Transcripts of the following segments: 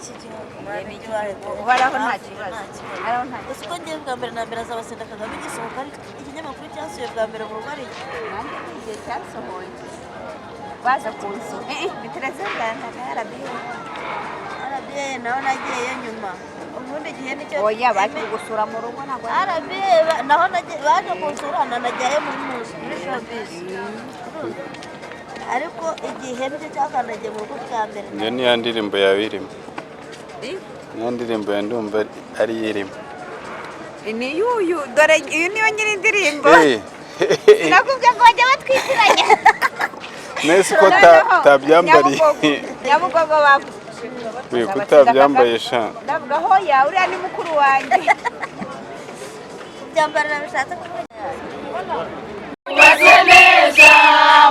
iki gihugu baraho nta kibazo gusa uko ngiye bwa mbere na mbere azaba Senda Kagame gisohoka ariko ikinyamakuru cyasuye bwa mbere mu rugo ari nanjye igihe cyasohoye baza kunsura biteretse bwana RBA naho nagiyeyo nyuma ubundi gihe nicyo oya baje gusura mu rugo ntabwo RBA naho baje kunsura nanajyayo muri showbiz ariko igihe nicyo cyakandagiye mu rugo bwa mbere iyo ni ya ndirimbo yawe irimo niyo ndirimbo ya ndumva ari irimo ni yuyu dore iyo niyo nyiri indirimbo sinakubwiye ngo bajya batwitiranya nese ko tabyambariye nyabugogo bavuze kutabyambaye sha ndavuga hoya uriya ni mukuru wanjye byambarira bishatse kuvuga Mubaze neza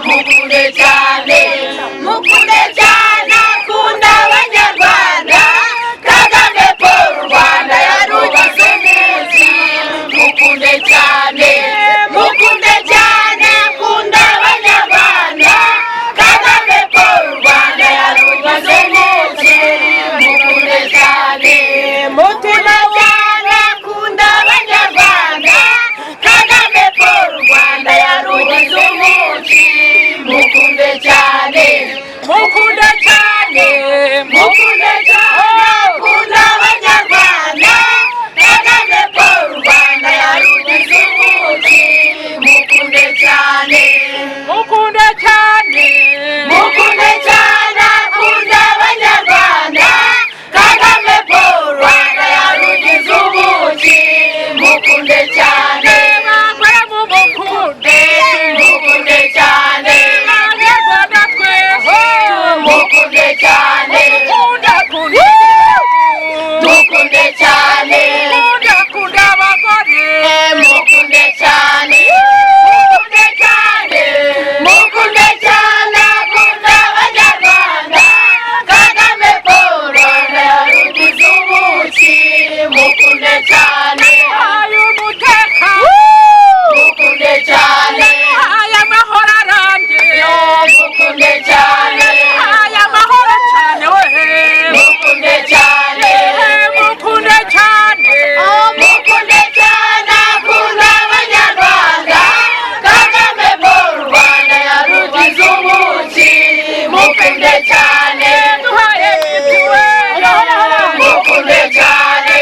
mukunde cyane akunda abanyarwanda Kagame Paul Rwanda yarugize neza mukunde cyane akunda abanyarwanda Kagame Paul Rwanda yarugize neza mukunde cyane akunda abanyarwanda Kagame Paul Rwanda yarugize umunsi mukunde cyane akunda abanyarwanda Kagame Paul Rwanda yarugize umunsi mukunde cyane akunda abanyarwanda Kagame Paul Rwanda yarugize umunsi mukunde cyane mukunde cyane abanyarwanda twese mukunde cyane mukunde cyane akunda abagore mukunde cyane mukunde cyane akunda abanyarwanda Kagame Paul Rwanda yarugize umunsi mukunde cyane mukunde cyane amahoro arambye mukunde cyane amahoro cyane we mukunde cyane mukunde cyane mukunde cyane akunda abanyarwanda Kagame Paul Rwanda yarugize umunsi mukunde cyane duhaye ibyiwe mukunde cyane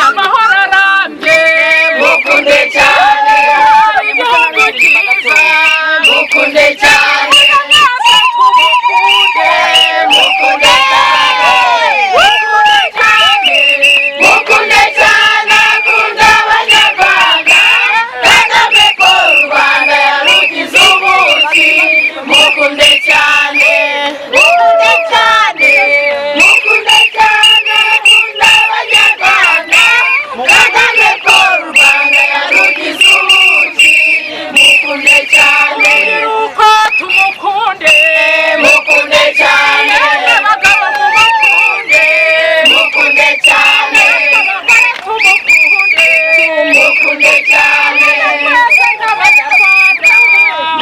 amahoro arambye mukunde cyane igihugu cyiza mukunde cyane mwese tumukunde mukunde cyane mukunde cyane akunda abanyarwanda Kagame Paul Rwanda yarugize umunsi mukunde cyane mukunde cyane akunda abanyarwanda Kagame Paul Rwanda yarugize umunsi mukunde cyane uko tumukunde mukunde cyane abagabo mumukunde mukunde cyane abagore tumukunde mukunde cyane twese nk'abanyarwanda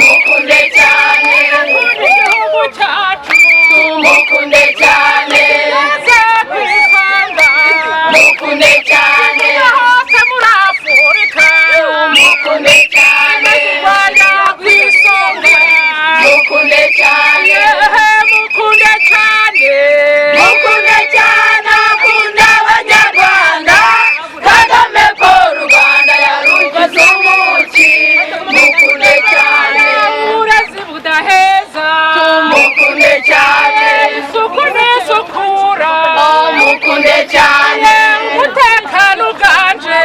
mukunde cyane dukunda igihugu cyacu mukunde cyane twese kwisanga mukunde cyane hose muri Afurika mukunde cyane u Rwanda ku isonga mukunde cyane mukunde cyane mukunde cyane akunda abanyarwanda Kagame Paul Rwanda yarugize umunsi mukunde cyane uburezi budaheza mukunde cyane isuku n'isukura mukunde cyane umutekano uganje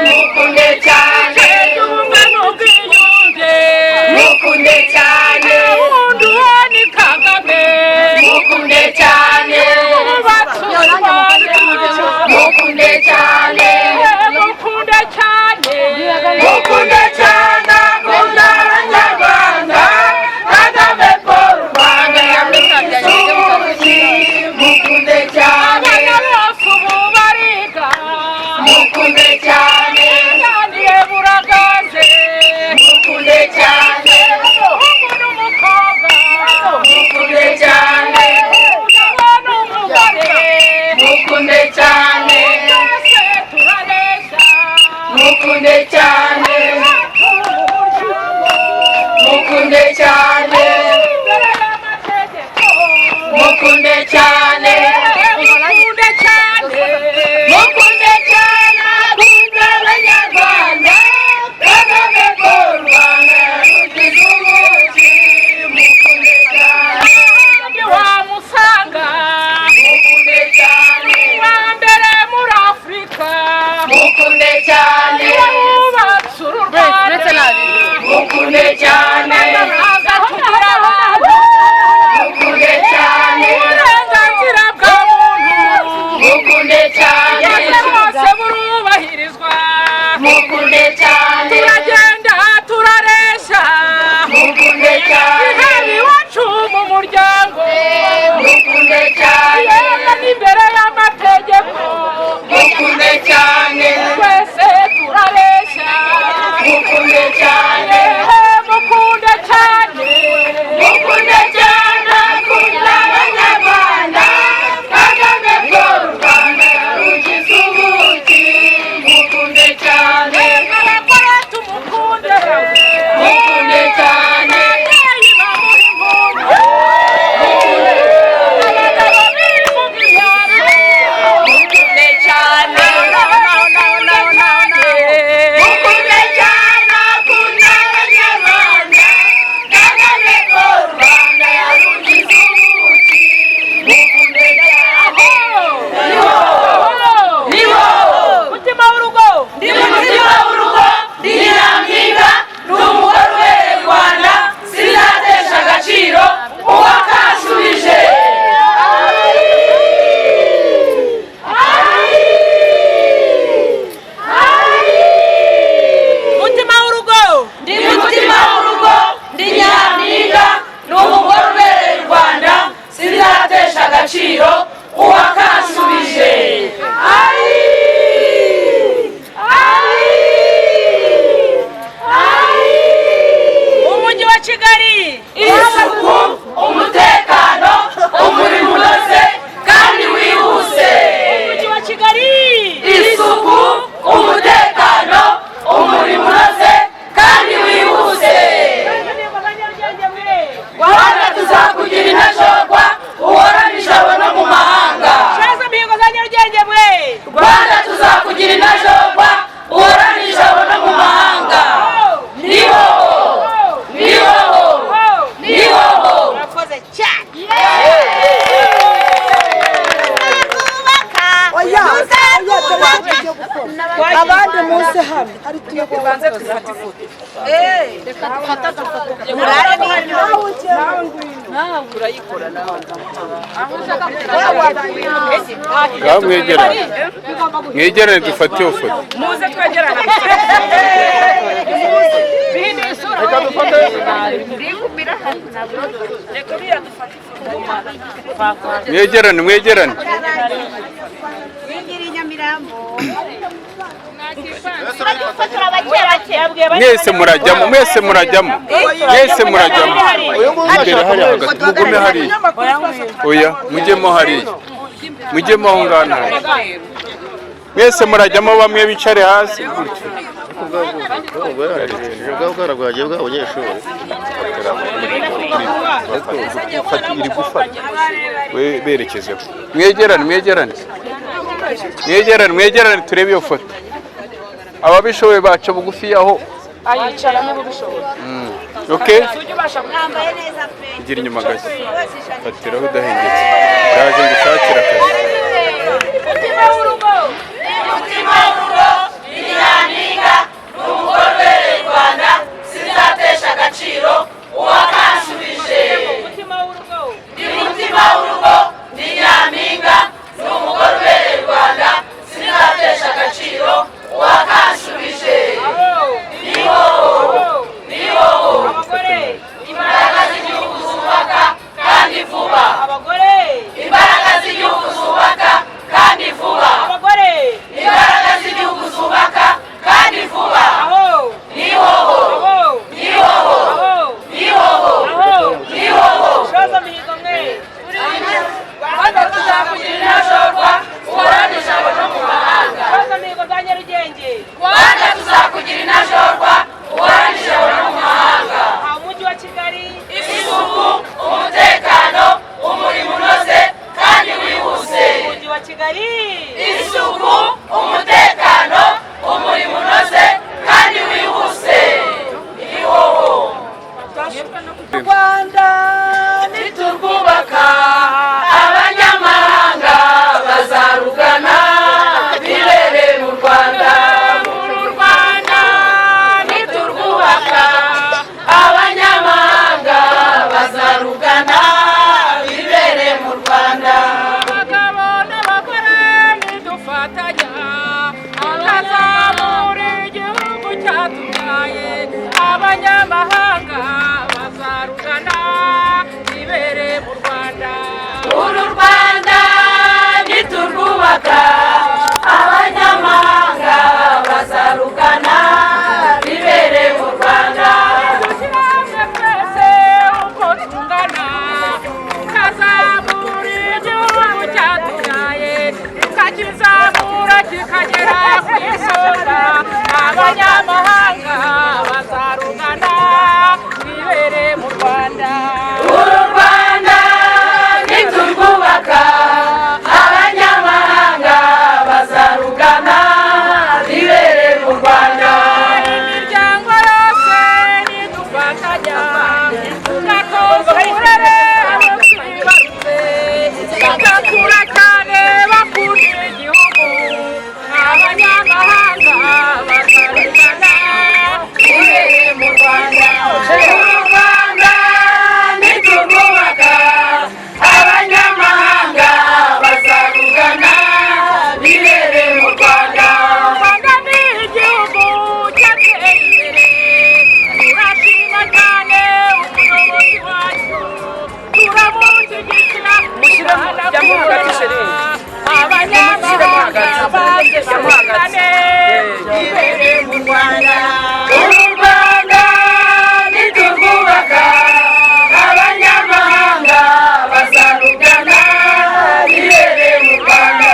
mukunde cyane ubumwe n'ubwiyunge mukunde cyane ubundi uwo ni Kagame mukunde cyane wubatse u Rwanda mukunde cyane mukunde cyane mukunde cyane akunda abanyarwanda Kagame Paul Rwanda yarugize umunsi mukunde cyane abana bose ubu bariga mukunde cyane kandi buragaze mukunde cyane umuhungu n'umukobwa mukunde cyane umugabo n'umugore mukunde cyane mukunde cyane mukunde cyane mukunde cyane mukunde cyane akunda abanyarwanda kagame Paul Rwanda rugize umugi mukunde cyane wamusanga mukunde cyane wa mbere muri Afurika mukunde cyane wubatse u Rwanda mukunde cyane agatugira mukunde cyane uburenganzira bwa muntu mukunde cyane bose burubahirizwa mukunde cyane turagenda turareshya mukunde cyane ihari iwacu mu muryango mukunde cyane yewe n'imbere y'amategeko mukunde cyane twese turareshya mukunde cyane mukunde cyane mukunde cyane akunda abanyarwanda kagame Paul Rwanda rugize umugi mukunde cyane abagore tumukunde mukunde cyane ababyeyi bamuha impundu abagabo bivuga ibyaro mukunde cyane mukunde cyane akunda abanyarwanda kagame Paul Rwanda yarugize umugi mukunde cyane niho mutima w'urugo ndi mutima w'urugo ndi nyampinga ndi umugore ubereye u Rwanda sinatesha agaciro uwakashubije mutima w'urugo ndi mutima w'urugo ndi nyampinga ndi umugore ubereye u Rwanda sinatesha agaciro uwakashubije umujyi wa Kigali isuku umutekano umurimo unoze kandi wihuse umujyi wa Kigali isuku umutekano umurimo unoze kandi wihuse Rwanda tuzakugira intajorwa uhorana ijabo no mu mahanga Shaza mihigo za Nyarugenge mwe Rwanda tuzakugira intajorwa uhorana ijabo no mu mahanga niho niho niho urakoze cyane abandi munsi hano ari tuyo kubanza dufata ifoto murare n'inyuma ngaho mwegerane dufate iyo foto muze twegerane bihini isura reka dufate reka biriya dufate ifoto mwegerane mwegerane winjira i Nyamirambo mwese murajyamo mwese murajyamo mwese murajyamo imbere hariya hagati mugume hariya oya mujyemo hariya mujyemo aho ngaho mwese murajyamo bamwe bicare hasi gutyo bwabwana bwagiye bw'abanyeshuri iri gufata berekezeho mwegerane mwegerane mwegerane mwegerane turebe iyo foto ababishoboye baca bugufi aho ayicara niba ubishoboye okay mwambaye neza pe gira inyuma gake fatiraho udahengetse yaje gushakira akazi mutima w'urugo mutima w'urugo ndi nyampinga ndi umugore ubereye u Rwanda sinatesha agaciro uwakashubije mutima w'urugo ndi mutima w'urugo ndi nyampinga ndi umugore ubereye u Rwanda sinatesha agaciro uwakashubije niho niho abagore imbaraga z'igihugu zubaka kandi vuba abagore imbaraga z'igihugu Kigali isuku umutekano umurimo unoze kandi wihuse ihoho Rwanda niturwubaka abanyamahanga bazarugana bibereye mu Rwanda niturwubaka abanyamahanga bazarugana bibereye mu Rwanda abagabo n'abagore nidufatanya tukazamura igihugu cyatubyaye abanyamahanga bazarugana bibereye mu Rwanda uru Rwanda niturwubaka abanyamahanga bazarugana bibereye mu Rwanda dushyirahamwe twese uko tungana tukazamura igihugu cyatubyaye tukakizamura kikagera ku isonga abanyamahanga bazarugana bibereye mu Rwanda uru Rwanda niturwubaka abanyamahanga bazarugana bibereye mu Rwanda imiryango yose nidufatanya tugakoza uburere abo twibarutse bagakura cyane bakunda igihugu abanyamahanga bazarugana bibereye mu Rwanda uru Rwanda niturwubaka abanyamahanga bazarugana bibereye mu Rwanda Rwanda ni igihugu cyateye imbere turashima cyane umuyobozi wacu turamushyigikira abanyamahanga bazarugane bibereye mu Rwanda uru Rwanda niturwubaka abanyamahanga bazarugana bibereye mu Rwanda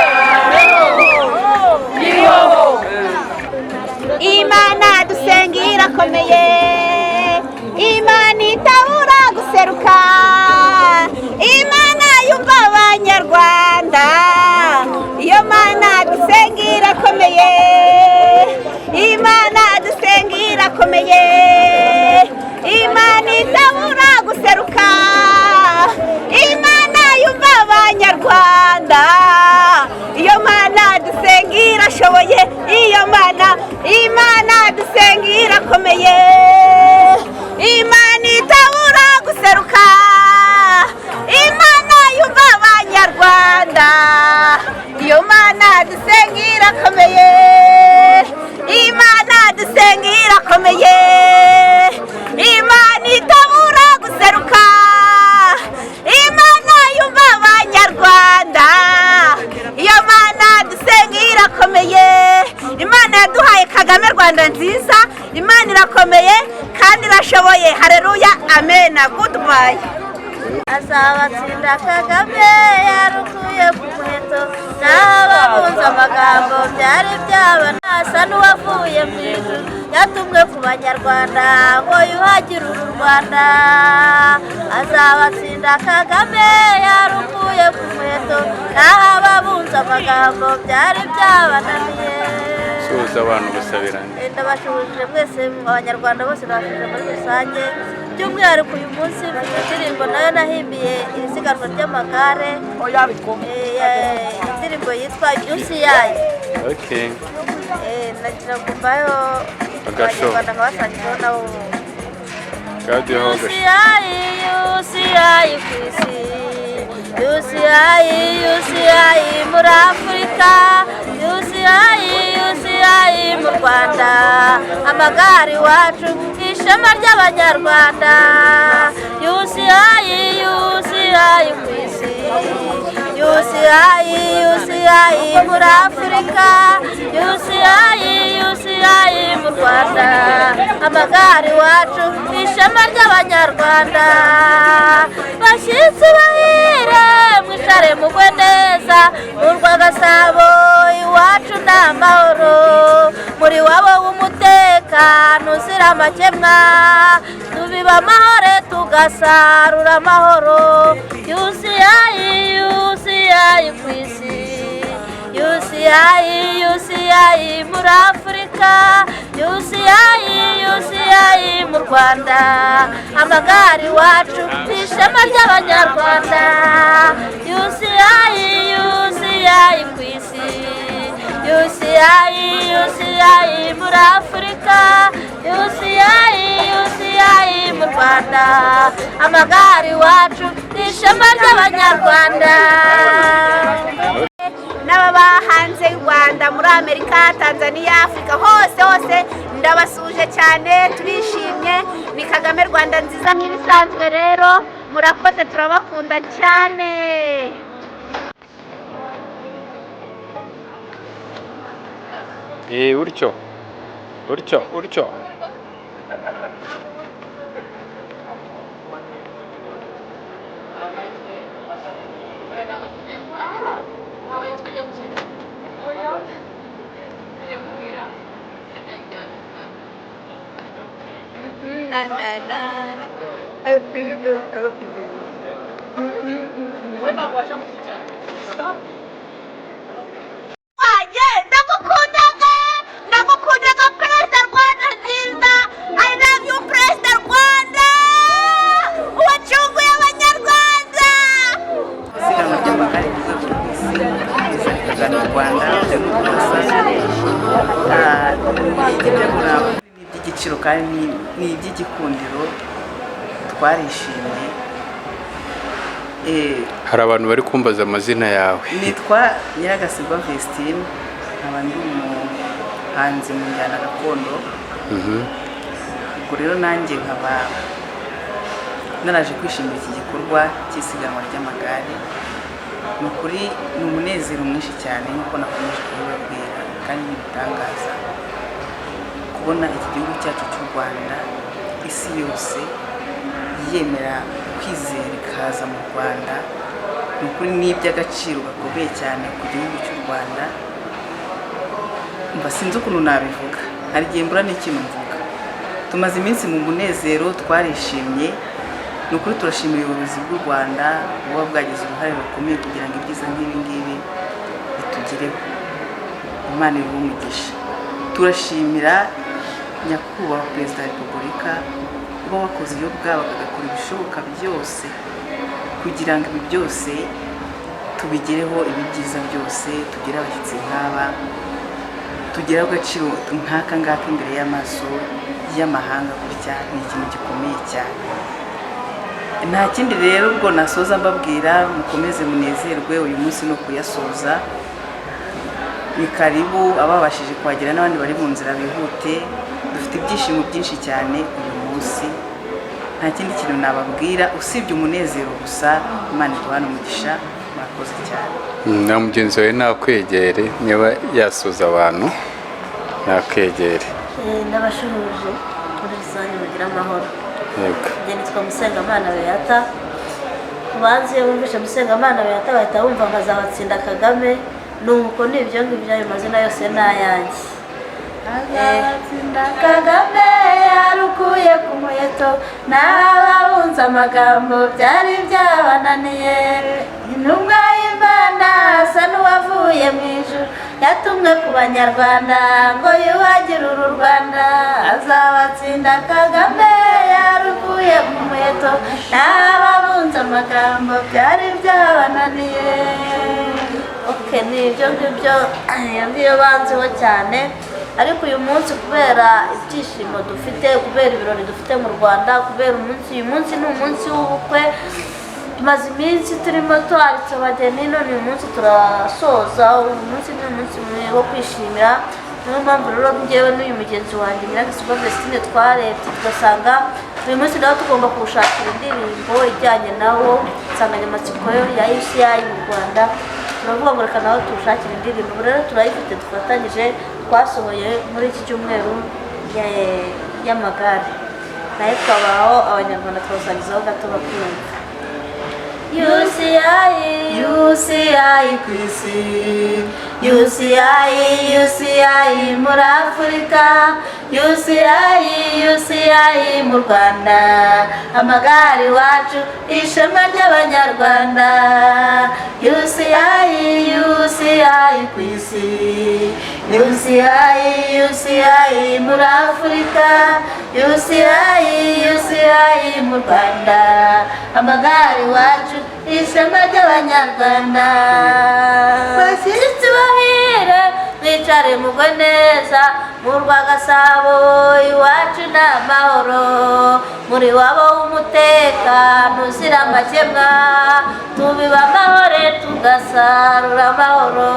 nihoho Imana dusenga irakomeye, Imana itabura guseruka, Imana yumva abanyarwanda, iyo Mana dusenga irakomeye, Imana dusenga irakomeye, Imana itabura guseruka, Imana yumva abanyarwanda, iyo Mana dusenga irashoboye, iyo Mana Imana dusenga irakomeye, Imana itabura guseruka, Imana yumva abanyarwanda, iyo Mana dusenga irakomeye, Imana dusenga irakomeye, Imana itabura guseruka, Imana yumva abanyarwanda, iyo Mana dusenga irakomeye, Imana yaduhaye Kagame Rwanda nziza, Imana irakomeye kandi irashoboye, haleluya, amen, goodbye. azabatsinda Kagame yarukuye ku muheto n'ababunze amagambo byari byabona asa n'uwavuye mu ijuru yatumwe ku banyarwanda ngo yuhagire uru Rwanda azabatsinda Kagame yarukuye ku muheto n'ababunze amagambo byari byabananiye suhuza abantu gusabirana ndabashubije mwese abanyarwanda bose nabashubije muri rusange by'umwihariko uyu munsi mfite indirimbo nayo nahimbiye isiganwa ry'amagare indirimbo yitwa Udushya nagira ngo mbayo abanyarwanda nkabasangizeho nabo Udushya ku isi Udushya muri Afurika Udushya mu Rwanda amagare iwacu ishema ry'abanyarwanda Udushya ku isi Udushya muri Afurika Udushya mu Rwanda amagare iwacu ishema ry'abanyarwanda bashyitsi bahire mwicare mugwe neza urwa Gasabo iwacu ni amahoro muri wabo w'umutekano uzira amakemwa tubiba amahoro tugasarura amahoro Udushya ku isi UCI muri Afurika, UCI mu Rwanda, amagare iwacu ishema ry'abanyarwanda, UCI ku isi, UCI muri Afurika, UCI mu Rwanda, amagare iwacu ishema ry'abanyarwanda. n'ababa hanze y'u Rwanda, muri Amerika, Tanzania, Afurika, hose ndabasuje cyane, turishimye. Ni Kagame Rwanda nziza nk'ibisanzwe. Rero murakoze, turabakunda cyane. Utyo. Ndagukundaga Perezida Rwanda nziza. I love you Perezida Rwanda, uwacunguye abanyarwanda. Isiganwa ry'amagare ryiza ku isi rizana u Rwanda ni iby'igiciro kandi ni iby'igikundiro, twarishimye. Hari abantu bari kumbaza amazina yawe. Nitwa Nyiragasigwa Vestine, nkaba ndi umuhanzi mu njyana gakondo. Ubwo rero nanjye nkaba naraje kwishimira iki gikorwa cy'isiganwa ry'amagare. Ni ukuri ni umunezero mwinshi cyane nk'uko nakomeje kubibabwira, kandi n'ibitangaza kubona iki gihugu cyacu cy'u Rwanda, isi yose yemera kwizera ikaza mu Rwanda. Ni ukuri ni iby'agaciro gakomeye cyane ku gihugu cy'u Rwanda. Mba sinzi ukuntu nabivuga, hari igihe mbura n'ikintu mvuga. Tumaze iminsi mu munezero, twarishimye. Ni ukuri turashimira ubuyobozi bw'u Rwanda buba bwagize uruhare rukomeye kugira ngo ibyiza nk'ibi ngibi bitugereho. Imana ibahe umugisha. Turashimira nyakubahwa Perezida wa Repubulika uba wakoze iyo bwabaga, agakora ibishoboka byose kugira ngo ibi byose tubigereho, ibi byiza byose, tugire abashyitsi nk'aba, tugire agaciro nk'aka ngaka imbere y'amaso y'amahanga. Gutya ni ikintu gikomeye cyane. Nta kindi rero ubwo nasoza mbabwira, mukomeze munezerwe. Uyu munsi no kuyasoza, ni karibu ababashije kuhagera n'abandi bari mu nzira bihute. Dufite ibyishimo byinshi cyane uyu munsi, nta kindi kintu nababwira usibye umunezero gusa. Imana iduhane umugisha. Murakoze cyane. Na mugenzi wawe nakwegere, niba yasoza abantu nakwegere. Ndabashuruje muri rusange, mugira amahoro. Yego. Njye nitwa Musengamana Beata. Ubanze iyo wumvishe Musengamana Beata bahita wumva nkazabatsinda Kagame. Nuko nibyo ngibyo, ayo mazina yose ni ayanjye. Azatsinda Kagame yarukuye ku muheto, n'ababunze amagambo byari byabananiye. Intumwa y'Imana asa n'uwavuye mu ijuru, yatumwe ku banyarwanda ngo yuhagire uru Rwanda. Azabatsinda Kagame yarukuye ku muheto, n'ababunze amagambo byari byabananiye. Ni ibyo ngibyo niyo banziho cyane. Ariko uyu munsi kubera ibyishimo dufite, kubera ibirori dufite mu Rwanda, kubera uyu munsi ni umunsi w'ubukwe. Tumaze iminsi turimo twaritse abageni, none uyu munsi turasoza. Uyu munsi ni umunsi wo kwishimira. Niyo mpamvu rero njyewe n'uyu mugenzi wanjye Nyiragasigwa Vestine twarebye tugasanga uyu munsi nawe tugomba kuwushakira indirimbo ijyanye nawo, insanganyamatsiko ya UCI mu Rwanda. Turavuga ngo reka nawe tuwushakire indirimbo. Rero turayifite, dufatanyije, twasohoye muri iki cyumweru y'amagare. Nayo twabaho abanyarwanda tubasangizaho gato bakumva. UCI ku isi, UCI muri Afurika, UCI mu Rwanda, amagare iwacu ishema ry'abanyarwanda. UCI ku isi, UCI muri Afurika, UCI mu Rwanda, amagare iwacu ishema ry'Abanyarwanda. Bashyitsi bahire mwicare mugwe neza, mu Rwagasabo iwacu ni amahoro, muri wabo w'umutekano uzira amakemwa, tubiba amahore tugasarura amahoro.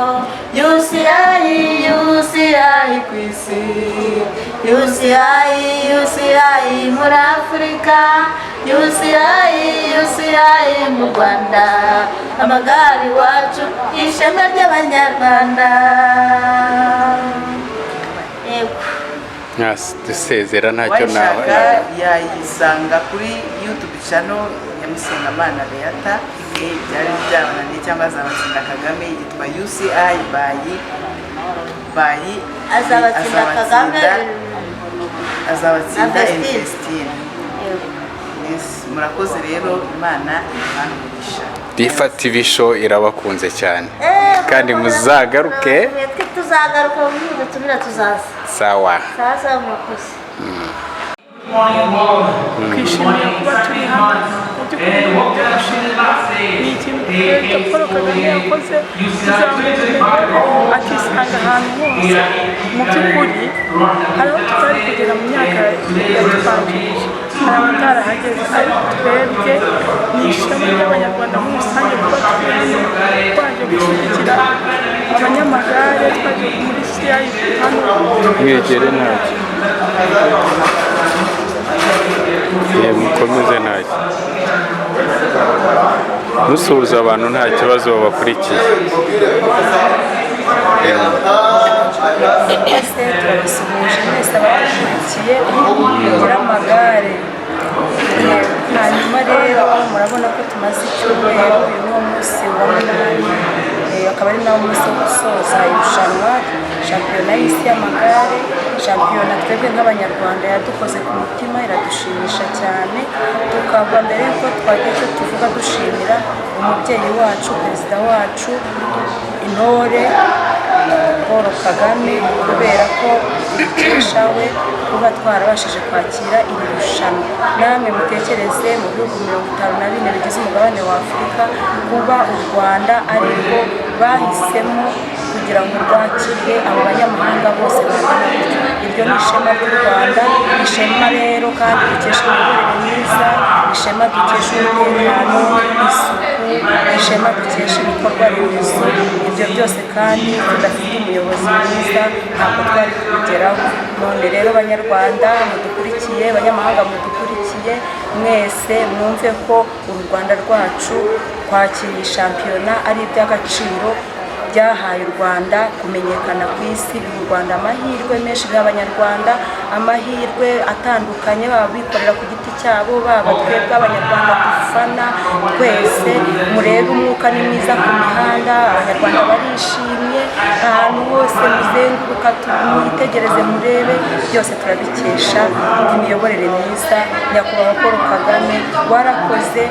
UCI ku isi, UCI muri Afurika, UCI mu Rwanda, amagare iwacu ishema ry'Abanyarwanda. dusezera ntacyo nawe yayisanga kuri YouTube channel ya Musengamana Beata, byari byabananiye cyangwa azabatsinda Kagame, yitwa UCI by azabatsinda Kagame, azabatsinda Vestine. Murakoze rero, Imana ibamugisha. Difa TV show irabakunze cyane kandi muzagaruke, tuzagaruka mu butumira tuzaza. Sawa Murakoze. twishimiye kuba turi hano mu by'ukuri turashimira ni ikintu Perezida Paul Kagame yakoze kuzamura umugore akisanga ahantu hose. Mu by'ukuri hari aho tutari kugera mu myaka yatubanjirije, hari abatarahageze, ariko twebwe ni ishema ry'Abanyarwanda muri rusange kuba twaje gushyigikira abanyamagare, twaje muri CI hano mwegere ntacyo mukomeze ntacyo musuhuza abantu nta kibazo babakurikiye. Twese turabasuhuje mwese abadukurikiye mugira amagare. Hanyuma rero murabona ko tumaze icyumweru, uyu ni umunsi wa 8, akaba ari nawo munsi wo gusoza irushanwa shampiyona y'isi y'amagare. Shampiyona twebwe nk'Abanyarwanda yadukoze ku mutima, iradushimisha cyane. Tukagwa mbere yuko twagiye icyo tuvuga dushimira umubyeyi wacu, perezida wacu, Intore Paul Kagame, kubera ko dukesha we kuba twarabashije kwakira iri rushanwa. Namwe mutekereze mu bihugu 54 bigize umugabane wa Afurika, kuba u Rwanda ari rwo bahisemo kugira ngo rwakire abo banyamahanga bose bangana bityo. Iryo ni ishema ry'u Rwanda, ishema rero kandi dukesha imiyoborere myiza, ishema dukesha umutekano, isuku, ishema dukesha ibikorwa remezo. Ibyo byose kandi tudafite umuyobozi mwiza ntabwo twari kubigeraho. None rero Banyarwanda mudukurikiye, Banyamahanga mudukurikiye, mwese mwumve ko u Rwanda rwacu kwakira shampiyona ari iby'agaciro, byahaye u Rwanda kumenyekana ku isi. U Rwanda amahirwe menshi y'Abanyarwanda, amahirwe atandukanye, baba bikorera ku giti cyabo, baba twebwe Abanyarwanda dufana twese. Murebe umwuka ni mwiza ku mihanda, Abanyarwanda barishimye, ahantu hose muzenguruka mwitegereze murebe, byose turabikesha imiyoborere myiza. Nyakubahwa Paul Kagame, warakoze,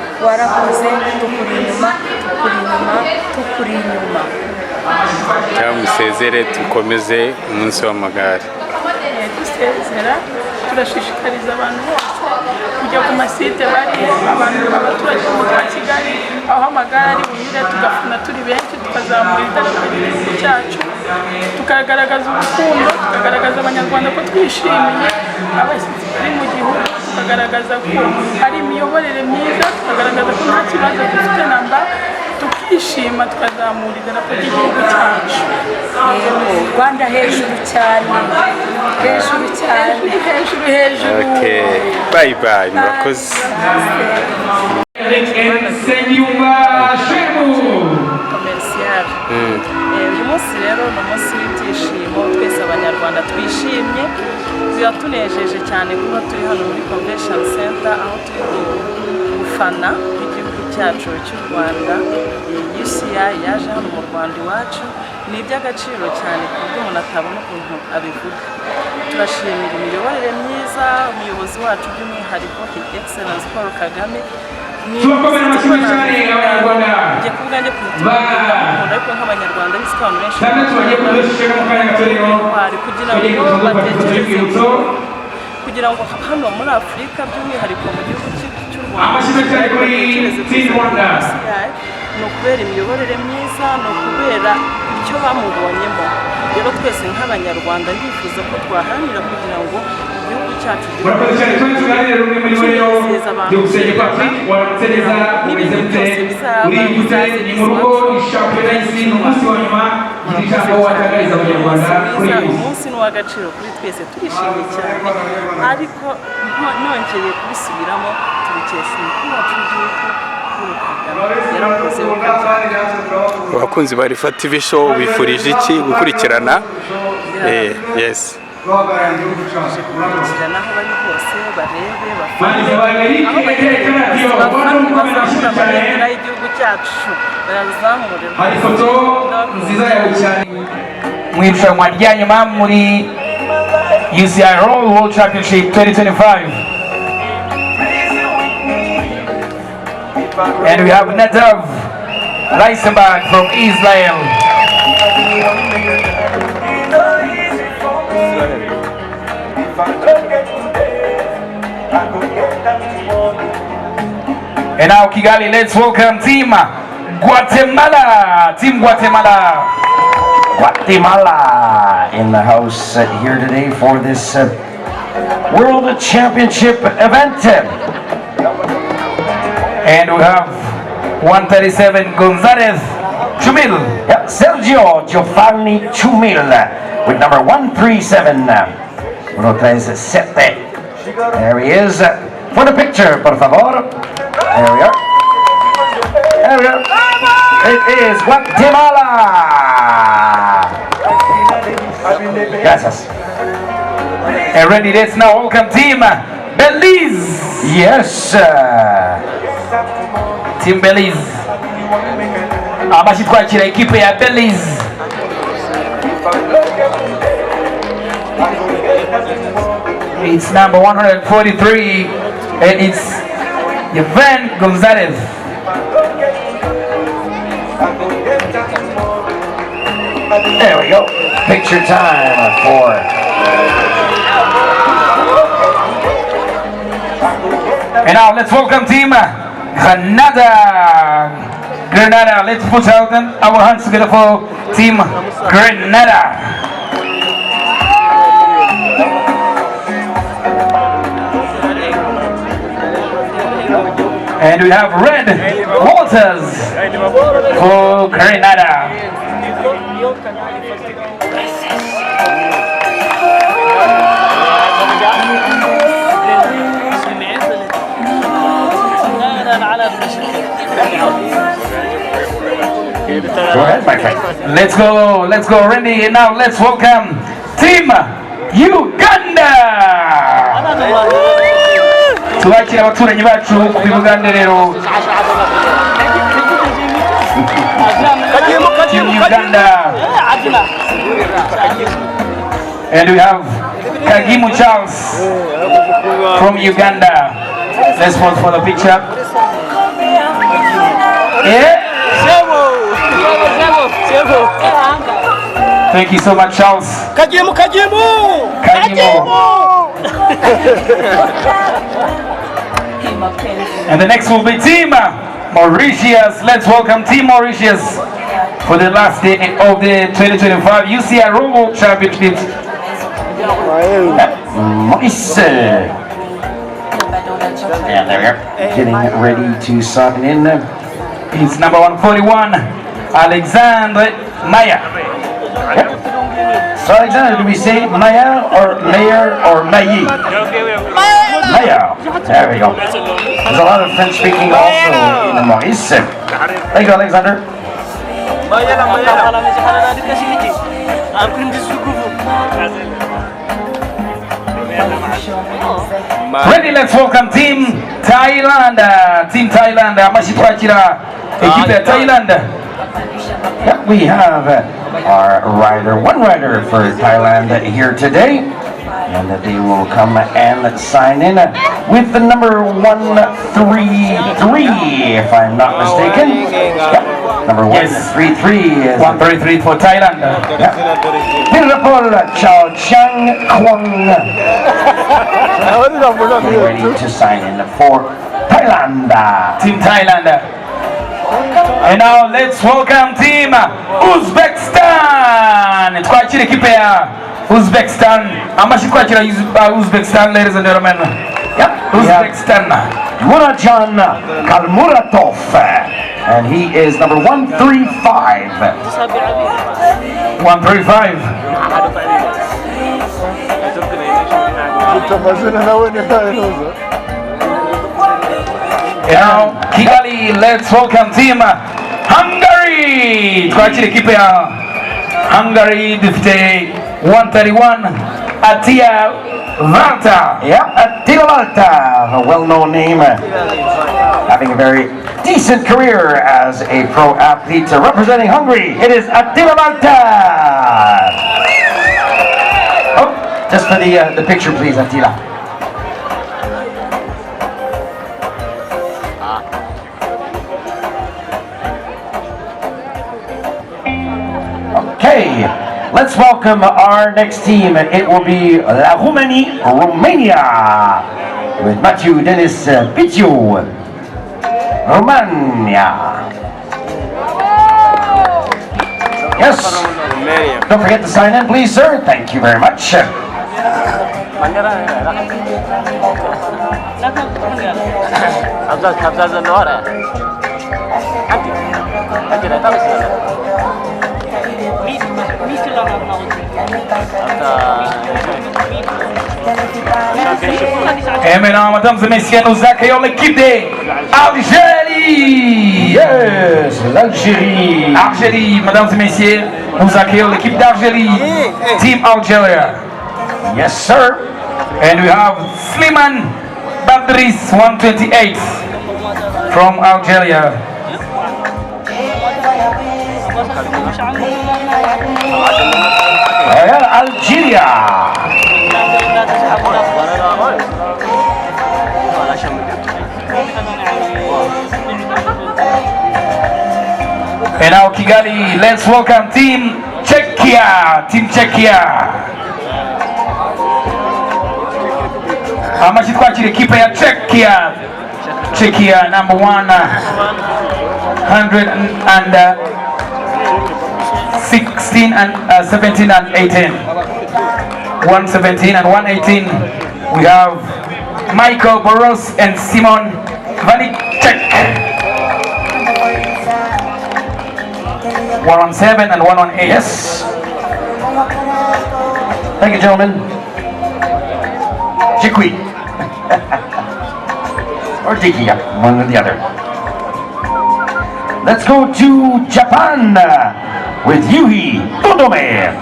tukuri inyuma. cyangwa musezere dukomeze umunsi w'amagare. Dusezera turashishikariza abantu bose kujya ku masite bari abaturage b'umujyi wa Kigali, aho amagare ari bunyure, tugafana turi benshi, tukazamura idarapo ry'igihugu cyacu, tukagaragaza urukundo, tukagaragaza Abanyarwanda ko twishimiye abashyitsi bari mu gihugu, tukagaragaza ko hari imiyoborere myiza, tukagaragaza ko nta kibazo dufite namba, tukishima, tukazamura idarapo ry'igihugu cyacu. Rwanda hejuru cyane, hejuru cyane, hejuru. Bye bye, murakoze. Komercial. Uyu munsi rero ni umunsi w'ibyishimo, twese Abanyarwanda twishimye, biratunejeje cyane kuba turi hano muri Convention Center, aho turi gufana igihugu cyacu cy'u Rwanda. UCI yaje hano mu Rwanda iwacu, ni iby'agaciro cyane ku buryo umuntu atabona ukuntu abivuga. Turashimira imiyoborere myiza, umuyobozi wacu by'umwihariko His Excellency Paul Kagame. Ni natwe nk'abanyarwanda bizi ko abantu benshi intwari kugira ngo batekereze kugira ngo hano muri Afurika by'umwihariko mu gihugu cy'u Rwanda ni ukubera imiyoborere myiza ni ukubera icyo bamubonyemo rero twese nk'abanyarwanda ndifuza ko twaharanira kugira ngo igihugu cyacu kinezeza abantu n'ibintu byose bizaba umunsi ni uw'agaciro kuri twese turishimye cyane ariko nongeye kubisubiramo tubikesha umukuru wacu w'igihugu abakunzi ba Rifata TV show bifurije iki gukurikirana yes gukurikirana aho bari hose barebe bafana y'igihugu cyacu barazamurira hari foto nziza yawe cyane mu irushanwa rya nyuma muri UCI World Championship 2025. And we have Nadav Reisenberg from Israel. And now Kigali, let's welcome Team Guatemala. Team Guatemala. Guatemala in the house here today for this World Championship event. And we have 137 Gonzalez Chumil. Yep, Sergio Giovanni Chumil with number 137. 137. There he is. For the picture, por favor. There we are. There we are. It is Guatemala. Gracias. And ready, let's now welcome Team Belize. Yes. Team Belize. Abashi twakira ekipe ya Belize. It's number 143 and it's Yvan Gonzalez. There we go. Picture time for and now let's welcome Team Grenada. Let's put out our hands together for Team Grenada. And we have Red Walters for Grenada. Go ahead, my friend. Let's go, Randy. And now let's welcome Team Uganda. Tubakira abaturanyi bacu ku Uganda rero. Team Uganda. And we have Kagimu Charles from Uganda. Let's pause for the picture. Yeah. Thank you so much, Charles. Kagimu. And the next will be Team Mauritius. Let's welcome Team Mauritius for the last day of the 2025 UCI World Championships. Maurice. And there we are. Getting ready to sign in. It's number 141, Alexandre Maya. So Alexander, do we say Maya or Mayer or Mayi? Maya. There we go. There's a lot of French speaking also in Maurice. Thank you, Alexander. Ready, let's welcome Team Thailand. Team Thailand. Amashi twakira equipe ya Thailand. Yep, we have one rider for Thailand here today. And they will come and sign in with the number 133, if I'm not mistaken. Yep. Number 133 is 133 for Thailand. Beautiful Chao Chang Kwang. Ready to sign in for Thailand. Team Thailand. And now let's welcome team Uzbekistan. Twakira ekipe ya Uzbekistan. Amashi twakira Uzbekistan, ladies and gentlemen. Yep. Uzbekistan. Murajan Kalmuratov. And he is number 135. 135. Now, Kigali, let's welcome team Hungary. Twakira ekipe ya Hungary, Ufite 131, Atia Valta. Yeah, Attila Valta, a well-known name, having a very decent career as a pro athlete representing Hungary. It is Attila Valta. Oh, just for the picture, please, Attila. Okay, let's welcome our next team. It will be La Roumanie, Romania, with Matthew Denis Piciu, Romania. Yes, don't forget to sign in, please, sir. Thank you very much. Et maintenant, mesdames et messieurs, nous accueillons l'équipe d'Algérie. Yes, l'Algérie. Algérie, mesdames et messieurs, nous accueillons l'équipe d'Algérie. Team Algeria. Yes, sir. And we have Sliman Badris 128 from Algeria. Algeria. And now Kigali, let's welcome Team Czechia. Team Czechia. Amashi twakira ekipe ya Czechia. Czechia number 116 and 17 and 18. 117 and 118. We have Michael Boros and Simon Vanicek. 117 and 118. Yes. Thank you, gentlemen. Jikwi. Or Diki, one or the other. Let's go to Japan with Yuhi Todome.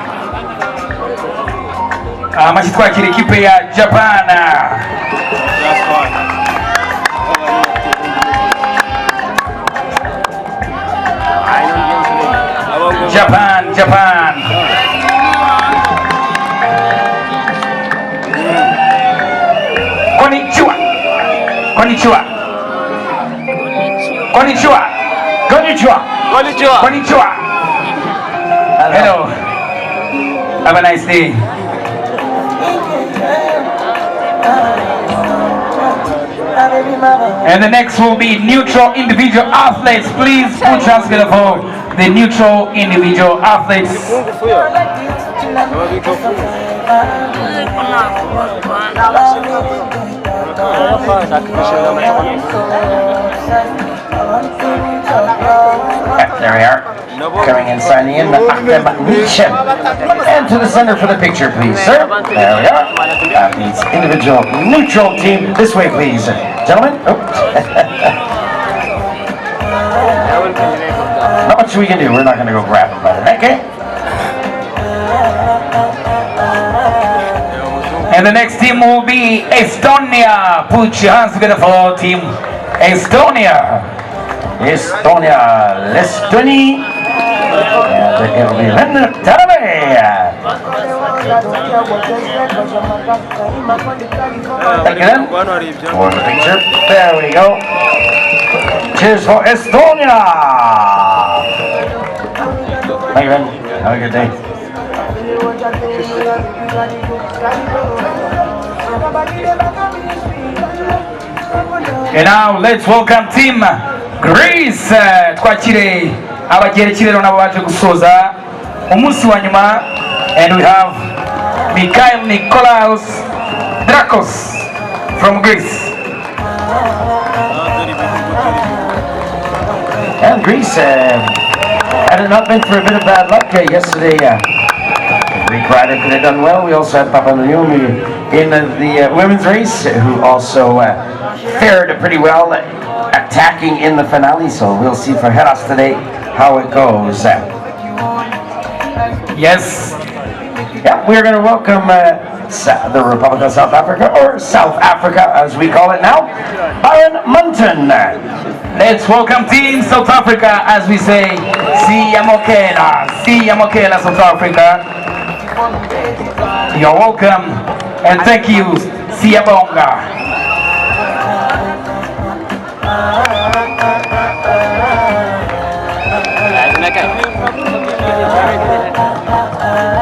Amashi twakira ekipe ya Japan. Japan. Konnichiwa. Hello. Have a nice day. And the next will be neutral individual athletes. Please put hands together for the neutral individual athletes. There we are. Coming and signing in, and to the center for the picture, please, sir. There we are. Athletes, individual, neutral team. This way, please, gentlemen. Oh. Not much we can do. We're not going to go grab them by the neck, okay? And the next team will be Estonia. Put your hands together for team Estonia. L'Estonie. And it'll be Linda Tarame. Thank you then. For the picture. There we go. Cheers for Estonia. Thank you, Ben. Have a good day. And now let's welcome Team Greece. Twakire abagerekire rero nabo baje gusoza umunsi wa nyuma, and we have Mikhail Nikolaos Drakos from Greece. And Greece, had it not been for a bit of bad luck yesterday, the Greek rider could have done well. We also had Papaniomi in the women's race, who also fared pretty well, attacking in the finale. So we'll see for Heras today how it goes. Yes. Yeah, we're going to welcome the Republic of South Africa, or South Africa as we call it now, Byron Munton. Let's welcome Team South Africa as we say, Siyamokela, South Africa. You're welcome and thank you, Siyabonga.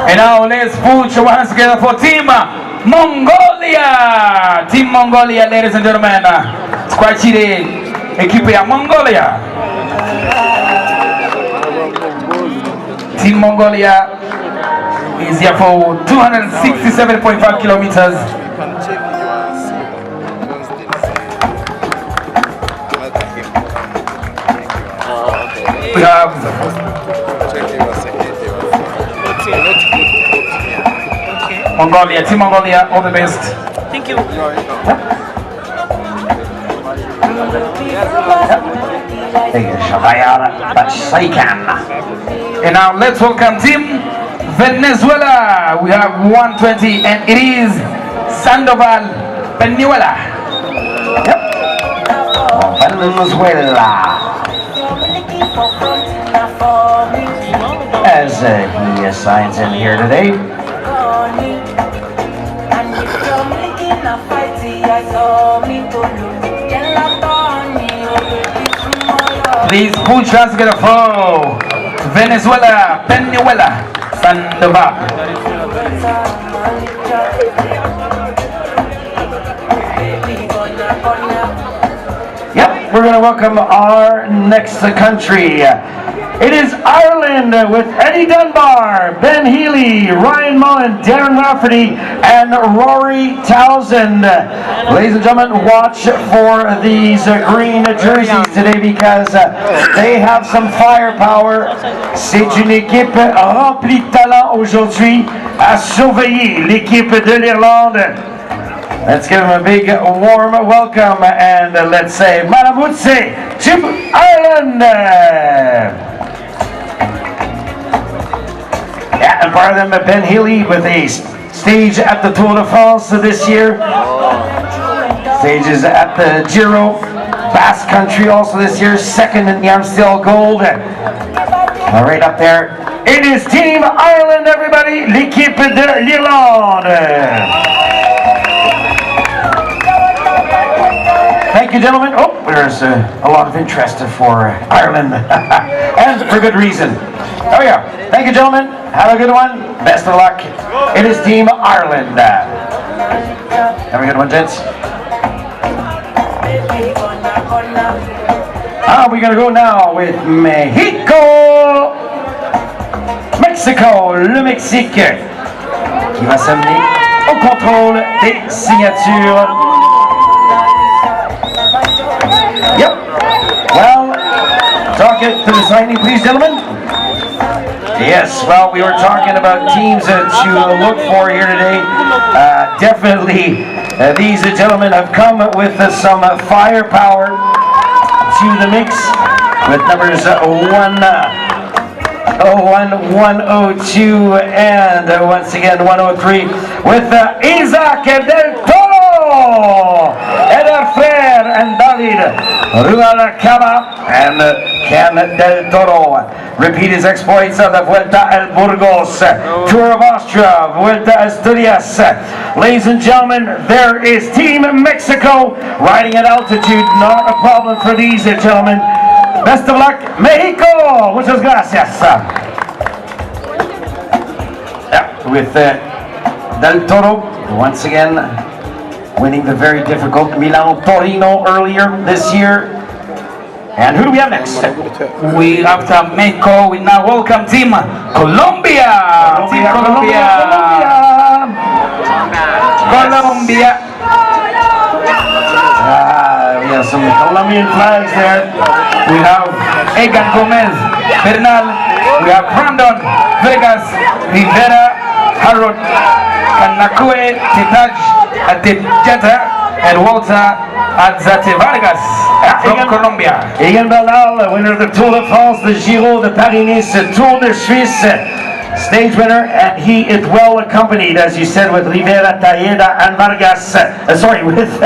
And now let's put your hands together for Team Mongolia. Team Mongolia, ladies and gentlemen. Twakire equipe ya Mongolia. Team Mongolia is here for 267.5 kilometers. We have Mongolia, Team Mongolia, all the best. Thank you. And now let's welcome Team Venezuela. We have 120 and it is Sandoval Penuela. Yep. Venezuela. As he signs in here today. Please put your hands together for Venezuela, Penuela, Sandoval. Yep, we're going to welcome our next country. It is Ireland with Eddie Dunbar, Ben Healy, Ryan Mullen, Darren Rafferty, and Rory Townsend. Ladies and gentlemen, watch for these green jerseys today because they have some firepower. C'est une équipe remplie de talent aujourd'hui à surveiller l'équipe de l'Irlande. Let's give them a big warm welcome and let's say Maramutse to Ireland. Yeah, and part of them, Ben Healy with a stage at the Tour de France this year. Stages at the Giro, Basque Country also this year, second in the Amstel Gold. Right up there, it is Team Ireland, everybody, l'équipe de l'Irlande. Thank you, gentlemen. Oh, there's a lot of interest for Ireland, and for good reason. Oh yeah, thank you, gentlemen. Have a good one. Best of luck. It is Team Ireland. Have a good one, gents. We're going to go now with Mexico. Le Mexique, qui va s'amener au contrôle des signatures. Yep. Well, talk it to the signing, please, gentlemen. Yes, well, we were talking about teams to look for here today. Definitely, these gentlemen have come with some firepower to the mix with numbers 102 and once again 103 with Isaac Del Toro, Eder Fer and David Rualacaba and Ken Del Toro repeat his exploits of the Vuelta El Burgos, Tour of Austria, Vuelta Asturias. Ladies and gentlemen, there is Team Mexico riding at altitude, not a problem for these gentlemen. Best of luck, Mexico! Muchas gracias. with Del Toro, once again winning the very difficult Milano-Torino earlier this year. And who do we have next? We after Mexico, we now welcome Team Colombia. Team Colombia. Colombia. We have some Colombian flags there. We have Egan Gomez Bernal. We have Brandon Vegas Rivera, Harold Kanakue Titaj Atejeta, and Walter Adzate Vargas from Colombia. Egan Bernal, winner of the Tour de France, the Giro, the Paris-Nice, Tour de Suisse, stage winner, and he is well accompanied, as you said, with Rivera, Talleda, and Vargas. With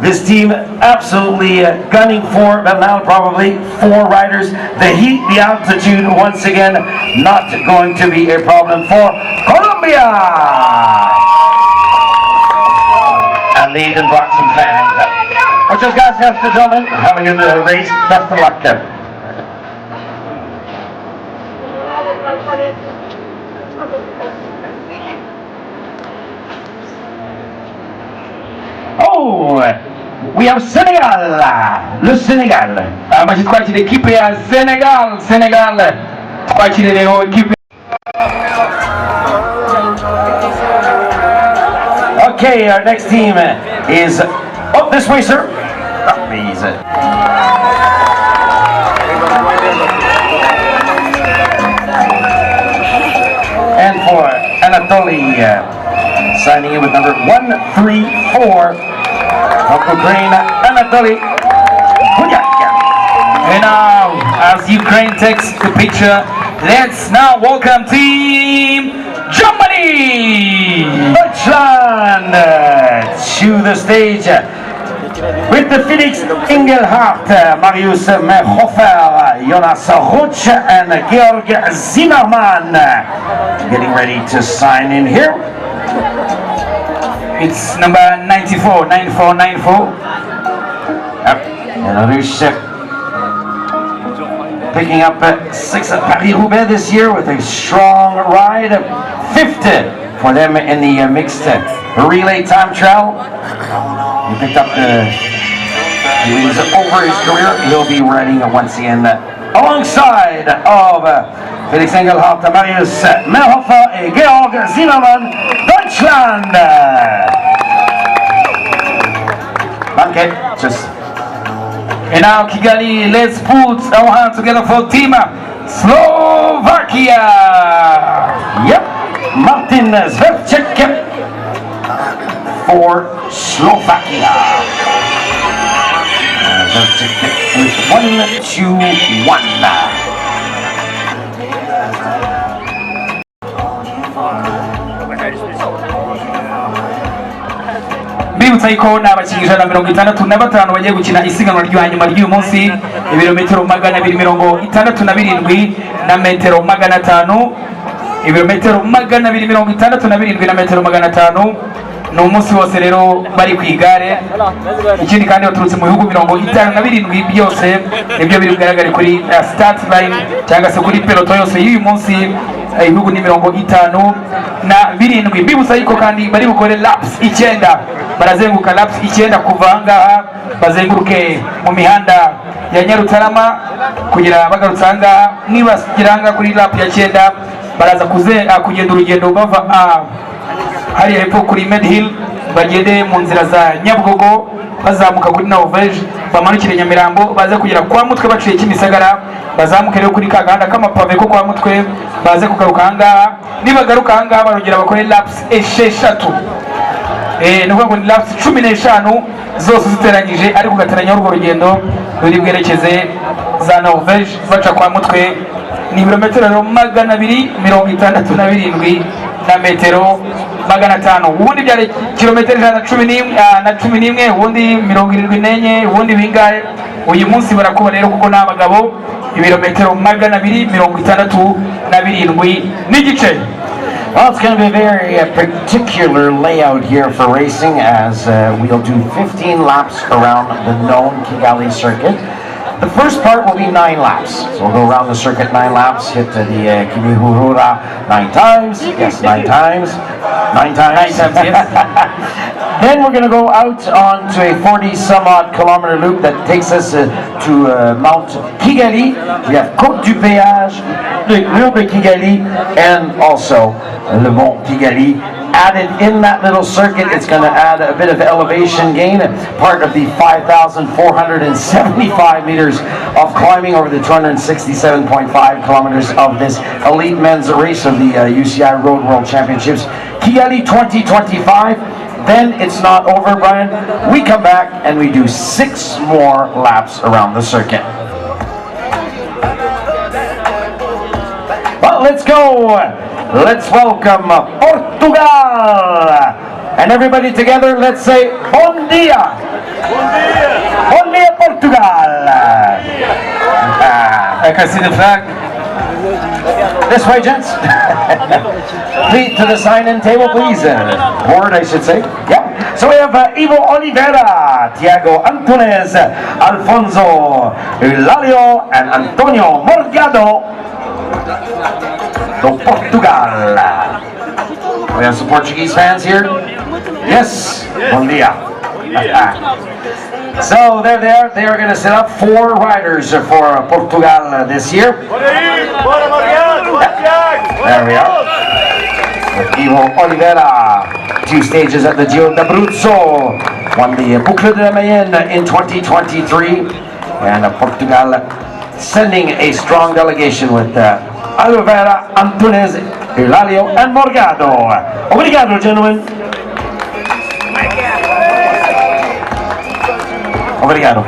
this team absolutely gunning for Bernal, probably 4 riders. The heat, the altitude, once again, not going to be a problem for Colombia. And lead and block some fans. Muchas gracias, gentlemen. Having a good race. Best of luck there. Oh, we have Senegal. Le Sénégal. Amaze twakira ekipe ya Senegal. Twakira rero ekipe. Okay, our next team is this way, sir. Please. And for Anatoly, signing in with number 134 from Ukraine, Anatoly. And now, as Ukraine takes the picture, let's now welcome Team Germany! Deutschland to the stage with the Felix Engelhardt, Marius Merhofer, Jonas Rutsch, and Georg Zimmermann getting ready to sign in here. It's number 94. And Udushya picking up 6th at Paris-Roubaix this year with a strong ride. 5th for them in the mixed relay time trial. He picked up he was over his career. He'll be riding once again alongside of Felix Engelhardt, Marius Merhofer, and Georg Zimmermann, Deutschland. Okay, just. And now Kigali, let's put our hands together for Team Slovakia. Yep, Martin Zverchek for Slovakia. Zverchek with 1-2-1. Mbibutsa yuko ni abakinnyi 165 bagiye gukina isiganwa rya nyuma ry'uyu munsi, ibirometero 267 na metero 500, ibirometero 267 na metero 500. Ni umunsi wose rero bari ku igare. Ikindi kandi baturutse mu bihugu 57 byose, nibyo biri bugaragare kuri start line cyangwa se kuri peloton yose y'uyu munsi. Ibihugu ni 57. Mbibutsa yuko kandi bari bukore laps 9, barazenguka laps 9 kuva ngaha bazenguruke mu mihanda ya Nyarutarama kugira bagarutse ngaha. Nibagiranga kuri lap ya 9 baraza kugenda urugendo bava hariya hepfo kuri Medhill, bagende mu nzira za Nyabugogo bazamuka kuri Norvege, bamanukire Nyamirambo, baze kugera kwa Mutwe baciye Kimisagara, bazamuke rero kuri kaganda k'amapave ko kwa Mutwe, baze kugaruka ngaha. Nibagaruka ngaha barongera bakore laps 6. Nuko ngo laps 15 zose ziteranyije, ariko gateranya urwo rugendo ruri bwerekeze za Norvege baca kwa Mutwe. Ni ibirometero 267 na metero 500. Ubundi byari kilometero 111, ubundi 74, ubundi bingahe. Uyu munsi barakuba rero kuko n'abagabo ibirometero 267 n'igice. Well, it's going to be a very particular layout here for racing, as we'll do 15 laps around the known Kigali circuit. The first part will be 9 laps. So we'll go around the circuit 9 laps, hit the Kimihurura 9 times. Yes, 9 times. 9 times. 9 times, yes. Then we're going to go out onto a 40-some-odd kilometer loop that takes us to Mount Kigali. We have Côte du Péage, the Mur de Kigali, and also Le Mont Kigali. Added in that little circuit, it's going to add a bit of elevation gain, part of the 5,475 meters of climbing over the 267.5 kilometers of this elite men's race of the UCI Road World Championships. Kigali 2025, then it's not over, Brian. We come back and we do 6 more laps around the circuit. Well, let's go. Let's welcome Portugal. And everybody together, let's say Bon dia. Bon dia, Portugal. I can see the flag. This way, gents. Please, to the sign-in table, please. Board, I should say. Yep. So we have Ivo Oliveira, Tiago Antunes, Alfonso Eulalio, and Antonio Morgado do Portugal. We have some Portuguese fans here. Yes. Bon dia. So there they are. They are going to set up 4 riders for Portugal this year. There we are. With Ivo Oliveira, 2 stages at the Giro d'Abruzzo, won the Boucle de Mayenne in 2023, and Portugal sending a strong delegation with Oliveira, Antunes, Eulalio, and Morgado. Obrigado, gentlemen. Obrigado.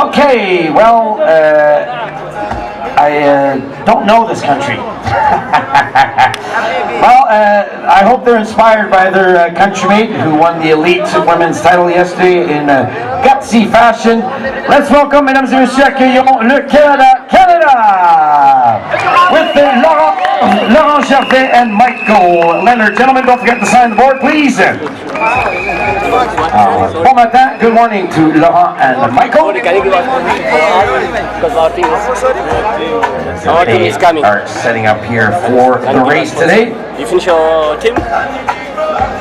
Okay, well, I don't know this country. Well, I hope they're inspired by their countrymate who won the elite women's title yesterday in gutsy fashion. Let's welcome, mesdames et messieurs, accueillons le Canada, with Laurent Gervais and Michael Leonard. Gentlemen, don't forget to sign the board, please. Bon matin, good morning to Laurent and Michael. Our team is coming. Are setting up here for the race today. You finish your team?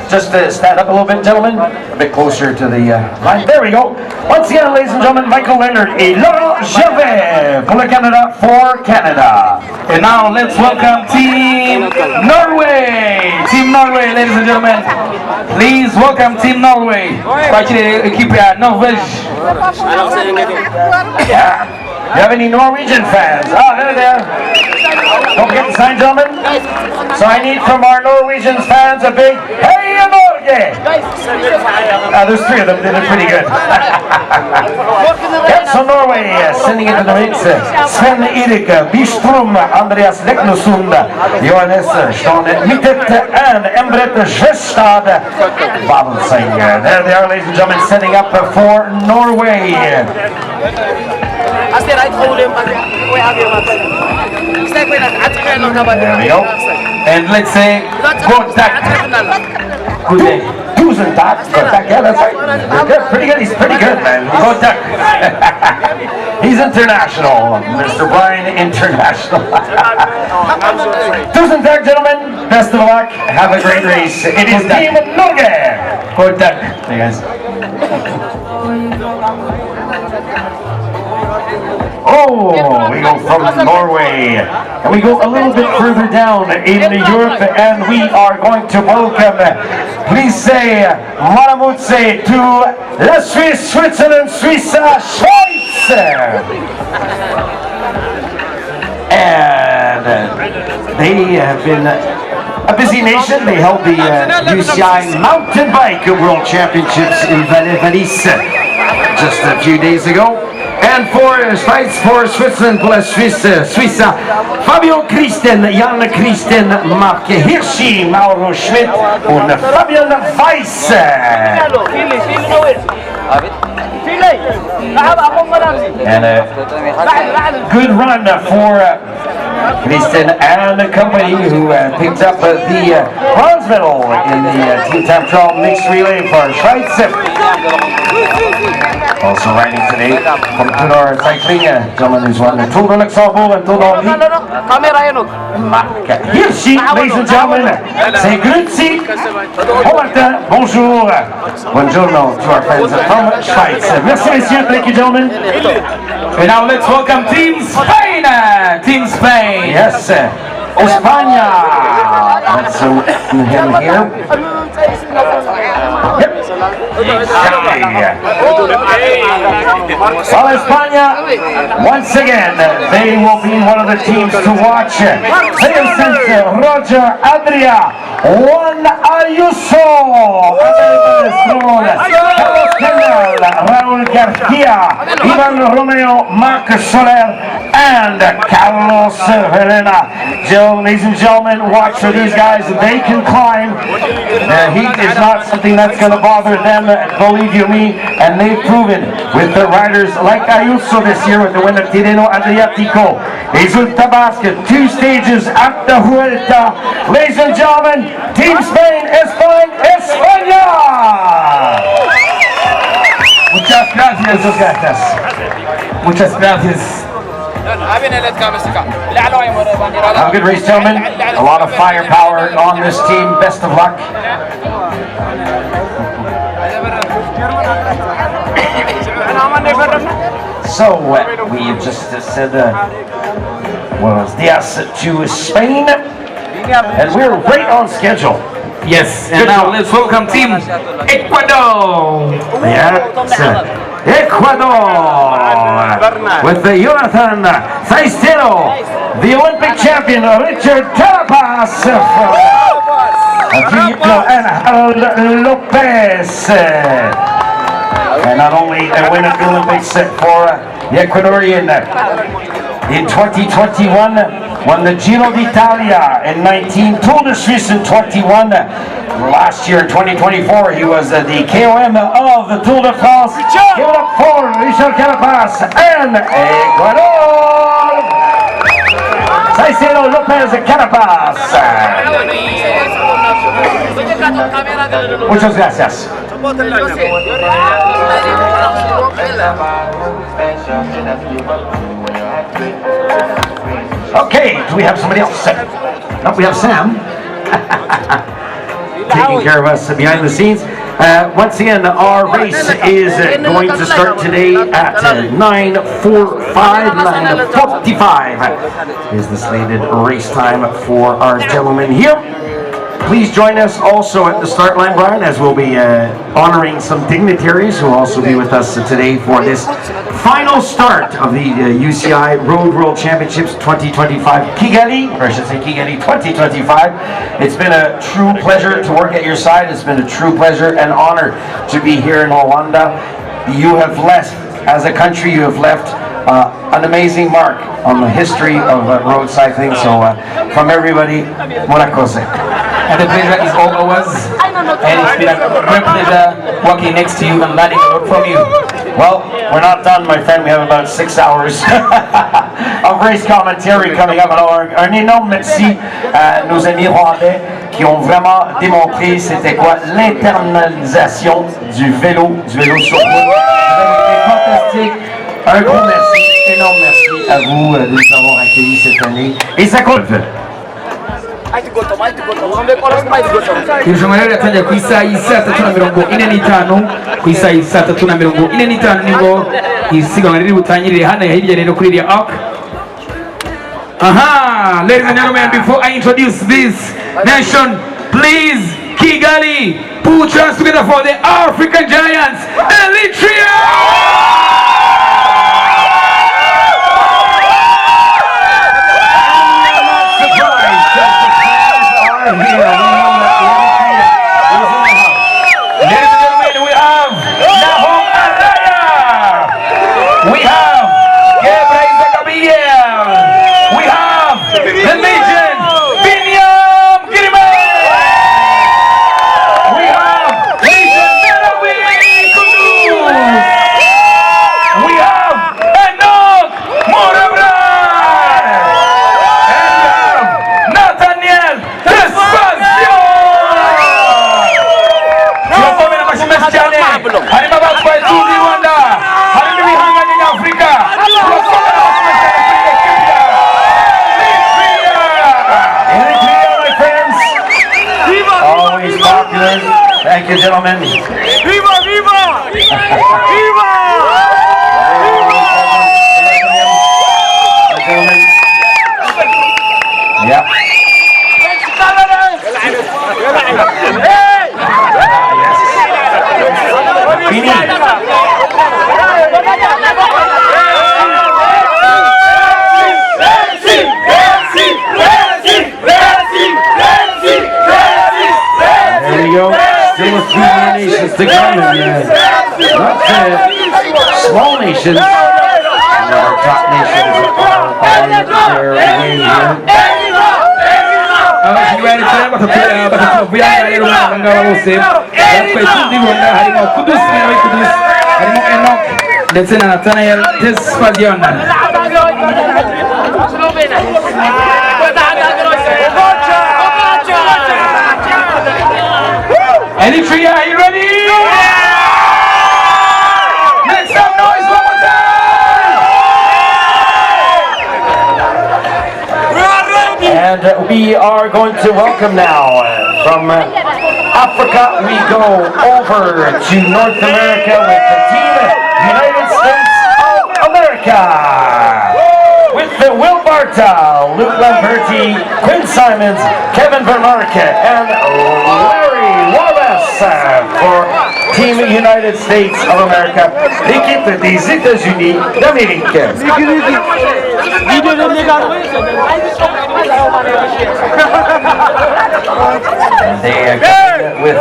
Just stand up a little bit, gentlemen. A bit closer to the line. There we go. Once again, ladies and gentlemen, Michael Leonard et Laurent Gervais pour le Canada for Canada. And now let's welcome Team Norway. Team Norway, ladies and gentlemen. Please welcome Team Norway. L'équipe Norvège. Yeah. You have any Norwegian fans? Oh, there. Don't forget to sign, gentlemen. So I need from our Norwegian fans a big Hey Norge! There's 3 of them, they look pretty good. Yep, so Norway sending into the mix. Sven Erik Bistrom, Andreas Leknosund, Johannes Stone Mittet, and Embret Gestad Babelsing. There they are, ladies and gentlemen, setting up for Norway. There we go. And let's say good day. Good day. Tusen tack. Yeah, that's right. Good. Pretty good. He's pretty good, man. Good tack. He's international. Mr. Brian International. Tusen tack, gentlemen. Best of luck. Have a great race. It is Team Norge. Good day. Hey, guys. Oh, we go from Norway, and we go a little bit further down in Europe, and we are going to welcome, please say, Maramutse to La Suisse, Switzerland, Suisse, Schweiz. And they have been a busy nation. They held the UCI Mountain Bike World Championships in Valais just a few days ago. And for Schweiz, for Switzerland, pour la Suisse, Fabio Christen, Jan Christen, Mark Hirschi, Mauro Schmidt und Fabian Weiss. And a good run for Christen and the company who picked up the bronze medal in the team time trial mixed relay for Schweiz. Also riding today from Dore cycling, gentleman who's won the Tour de Luxembourg and Tour d'Henri. Marc Hirschi, ladies and gentlemen. Say grüezi. Bonjour. Buongiorno to our friends from Schweiz. Merci, messieurs. Thank you, gentlemen. And now let's welcome Team Spain. Team Spain. Yes, España. Let's him here. Well, España, once again, they will be one of the teams to watch. Roger Adria, Juan Ayuso, Carlos Kendall, Raúl García, Ivan Romeo, Marc Soler, and Carlos Verena. Ladies and gentlemen, watch for these guys. They can climb. The heat is not something that's going to bother them, believe you me, and they've proven with the riders like Ayuso this year with the win of Tirreno Adriatico. Resulta Basket, 2 stages at the Vuelta. Ladies and gentlemen, Team Spain, España! Muchas gracias. Muchas gracias. Have a good race, gentlemen. A lot of firepower on this team. Best of luck. So, we have just said buenos dias to Spain, and we're right on schedule. Yes, and now let's welcome Team Ecuador. Yes, Ecuador with the Jonathan Zaistero, the Olympic champion Richard Carapaz, and Harold Lopez. And not only a win at the Olympics for the Ecuadorian in 2021, won the Giro d'Italia in 19, Tour de Suisse in 21. Last year in 2024, he was the KOM of the Tour de France. Give it up for Richard Carapaz and Ecuador. Zaistero, Lopez, Carapaz. Muchas gracias. Okay, do we have somebody else? No, we have Sam. Taking care of us behind the scenes. Once again, our race is going to start today at 9:45. 9:45 is the slated race time for our gentlemen here. Please join us also at the start line, Brian, as we'll be honoring some dignitaries who will also be with us today for this final start of the UCI Road World Championships 2025 Kigali, or I should say Kigali 2025. It's been a true pleasure to work at your side. It's been a true pleasure and honor to be here in Rwanda. You have left, as a country, you have left an amazing mark on the history of road cycling. So from everybody, Morakose. And the pleasure is all ours. And it's been a great pleasure working next to you and learning a lot from you. Well, we're not done, my friend. We have about 6 hours of race commentary coming up. Alors, un énorme merci à nos amis rwandais qui ont vraiment démontré c'était quoi l'internalisation du vélo sur route. Vous avez été fantastique. Un gros merci, énorme merci à vous de nous avoir accueillis cette année. Et ça compte. Irushanwa rero yatangiye ku isaha y'isa 3:45 ku isaha y'isa 3:45 nibwo isiganwa riri butangirire hano hirya rero kuri iriya arc. Ladies and gentlemen, before I introduce this nation, please, Kigali, put your hands together for the African giants, Eritrea! We good. Thank you, gentlemen. Viva, viva! Viva! Gentlemen. Yep. There we go. Still a few more nations to come, and not small nations. Our top nations are on their way here. batatuvuye rero ngaba bose batwaye tuzibona harimo kudusi nawe kudusi harimo Enoch ndetse na Nathaniel Tesfadion. Eritrea, are you ready? Make some noise one more time! And we are going to welcome now from Africa. We go over to North America with the team United States of America. With the Will Barta, Luke Lamperti, Quinn Simons, Kevin Vermarke, and Larry Wallace for Team United States of America. L'équipe des États-Unis d'Amérique. And they with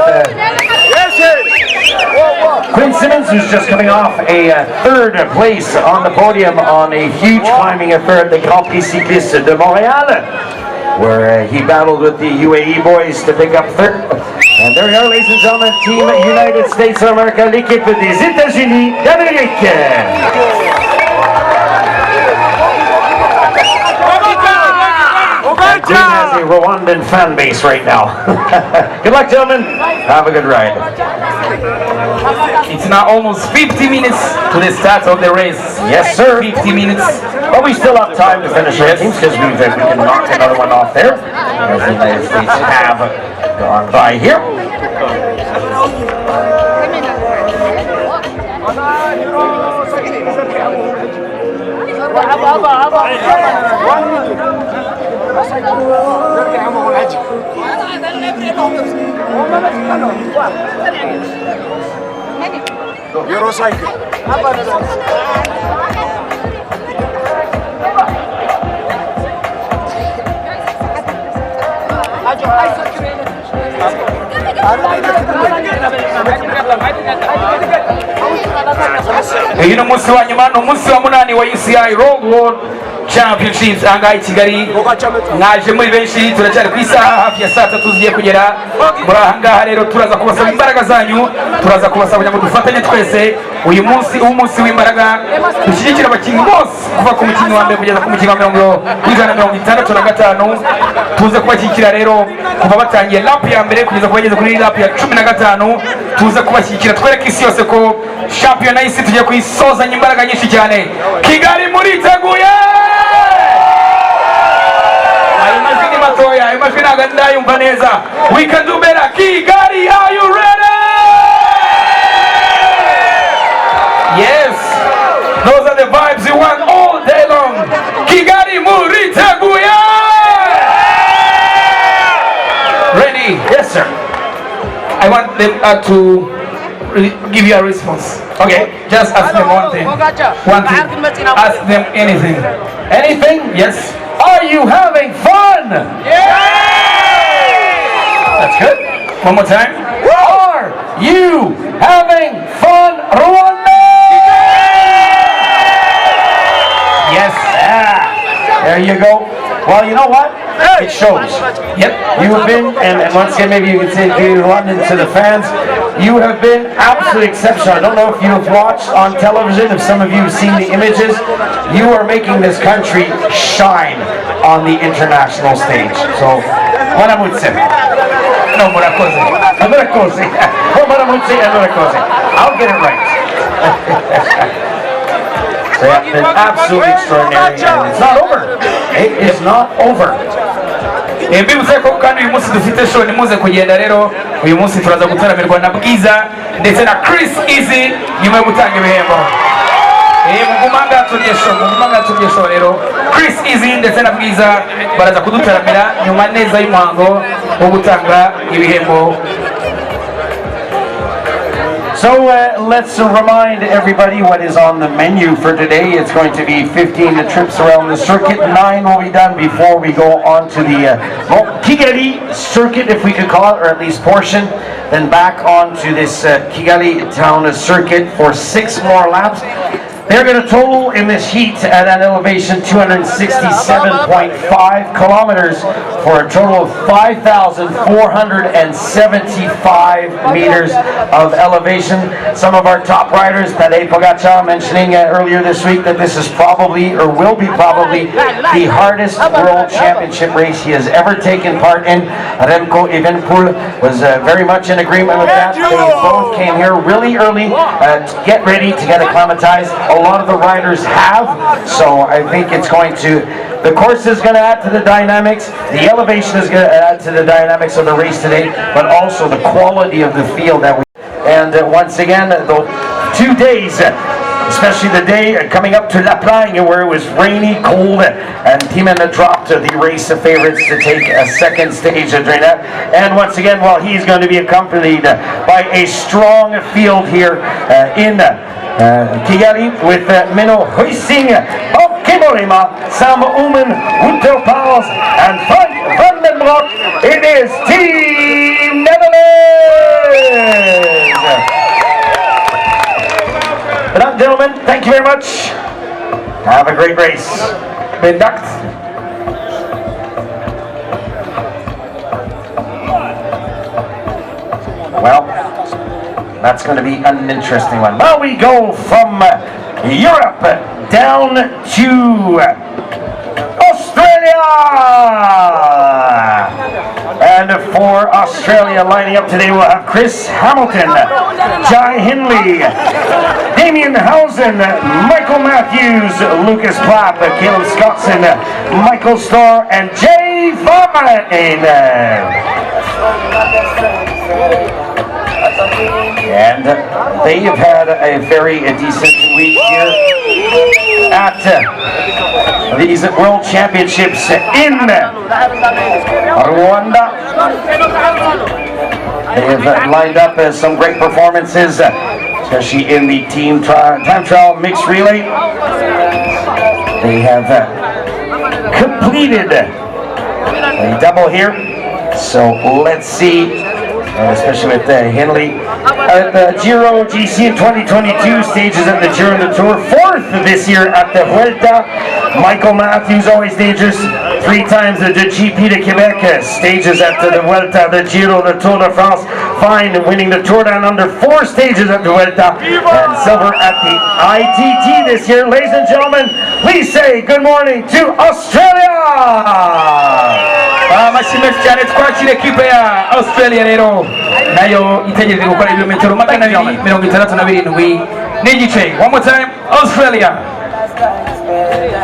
Quinn Simmons, who's just coming off a third place on the podium on a huge climbing affair at the Grand Prix Cycliste de Montréal, where he battled with the UAE boys to pick up third. And there we are, ladies and gentlemen, Team United States of America, l'équipe des États-Unis d'Amérique. Queen has a Rwandan fan base right now. Good luck, gentlemen. Have a good ride. It's now almost 50 minutes to the start of the race. Yes, sir. 50 minutes. But we still have time to finish our teams because we can knock another one off there. As the United States have gone by here. Uyu ni umunsi wa nyuma, ni umunsi wa munani wa UCI Road World Championships ahangaha i Kigali. Mwaje muri benshi, turacyari ku isaha hafi ya saa 3 tugiye kugera muri ahangaha. Rero turaza kubasaba imbaraga zanyu, turaza kubasaba ngo dufatanye twese uyu munsi umunsi w'imbaraga, dushyigikira abakinnyi bose kuva ku mukinnyi wa mbere kugeza ku mukinnyi wa 165. Tuze kubashyigikira rero kuva batangiye lap ya mbere kugeza kubageze kuri lap ya 15. Tuze kubashyigikira twereke isi yose ko shampiyona y'isi tugiye kuyisozanya imbaraga nyinshi cyane. Kigali muriteguye? Ayo majwi ni matoya, ayo majwi ntabwo ndayumva neza. We can do better. Kigali, are you ready? Yes, those are the vibes you want all day long. Kigali muriteguye? Ready? Yes, sir. I want them to give you a response. Okay, just ask them one thing. One thing. Ask them anything. Anything? Yes. Are you having fun? Yeah! That's good. One more time. Are you having fun, Rwanda? Yes. There you go. Well, you know what? It shows. Yep. You have been, and once again, maybe you can say to London, to the fans, you have been absolutely exceptional. I don't know if you have watched on television, if some of you have seen the images. You are making this country shine on the international stage. So, Maramutse. No, Murakoze. Murakoze. Oh, Maramutse and Murakoze. I'll get it right. They have been absolutely extraordinary, and it's not over. It is not over. mbibutse ko kandi uyu munsi dufite show nimuze kugenda rero uyu munsi turaza gutaramirwa na Bwiza ndetse na Chris Easy nyuma yo gutanga ibihembo mugumanga tugiye show rero Chris Easy ndetse na Bwiza baraza kudutaramira nyuma neza y'umuhango wo gutanga ibihembo. So let's remind everybody what is on the menu for today. It's going to be 15 trips around the circuit. 9 will be done before we go on to the Kigali circuit, if we could call it, or at least portion. Then back on to this Kigali town circuit for 6 more laps. They're going to total in this heat at an elevation 267.5 kilometers for a total of 5,475 meters of elevation. Some of our top riders, Tadej Pogacar, mentioning earlier this week that this is probably, or will be probably, the hardest world championship race he has ever taken part in. Remco Evenepoel was very much in agreement with that. They both came here really early to get ready, to get acclimatized. A lot of the riders have, so I think it's going to, the course is going to add to the dynamics, the elevation is going to add to the dynamics of the race today, but also the quality of the field that we, and once again, the 2 days, especially the day coming up to La Plagne where it was rainy, cold, and Timena dropped the race of favorites to take a second stage during that. And once again, well, he's going to be accompanied by a strong field here in Kigali with Menno Huizing, Bob Kimolima, Sam Oomen, Wouter Pauls, and Frank van den Broek. It is Team Netherlands! But gentlemen, thank you very much. Have a great race. Bedankt. Well, that's going to be an interesting one. Now we go from Europe down to Australia. And for Australia, lining up today, we'll have Chris Hamilton, Jai Hindley, Damien Housen, Michael Matthews, Lucas Plapp, Caleb Scottson, Michael Starr, and Jay Varman. And they have had a very decent week here at these World Championships in Rwanda. They have lined up some great performances, especially in the team time trial mixed relay. They have completed a double here, so let's see. Especially with Hindley at the Giro GC in 2022, stages at the Giro and the Tour, 4th this year at the Vuelta. Michael Matthews, always dangerous, 3 times the GP de Quebec, stages at the Vuelta, the Giro, the Tour de France, fine, winning the Tour Down Under, 4 stages at the Vuelta, and silver at the ITT this year. Ladies and gentlemen, please say good morning to Australia! Amashimwe cyane twakira ekipe ya Australia rero nayo itegereje gukora ibirometero 267 n'igice. One more time, Australia.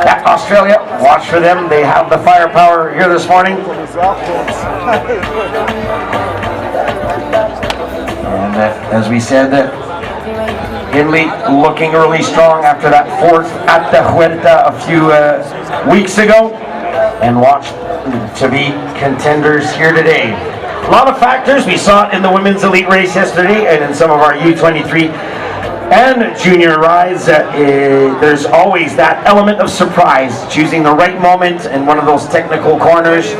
Yeah, Australia, watch for them. They have the firepower here this morning. And as we said, Hindley looking really strong after that 4th at the Vuelta a few weeks ago, and watch to be contenders here today. A lot of factors. We saw it in the women's elite race yesterday and in some of our U23 and junior rides. There's always that element of surprise, choosing the right moment in one of those technical corners.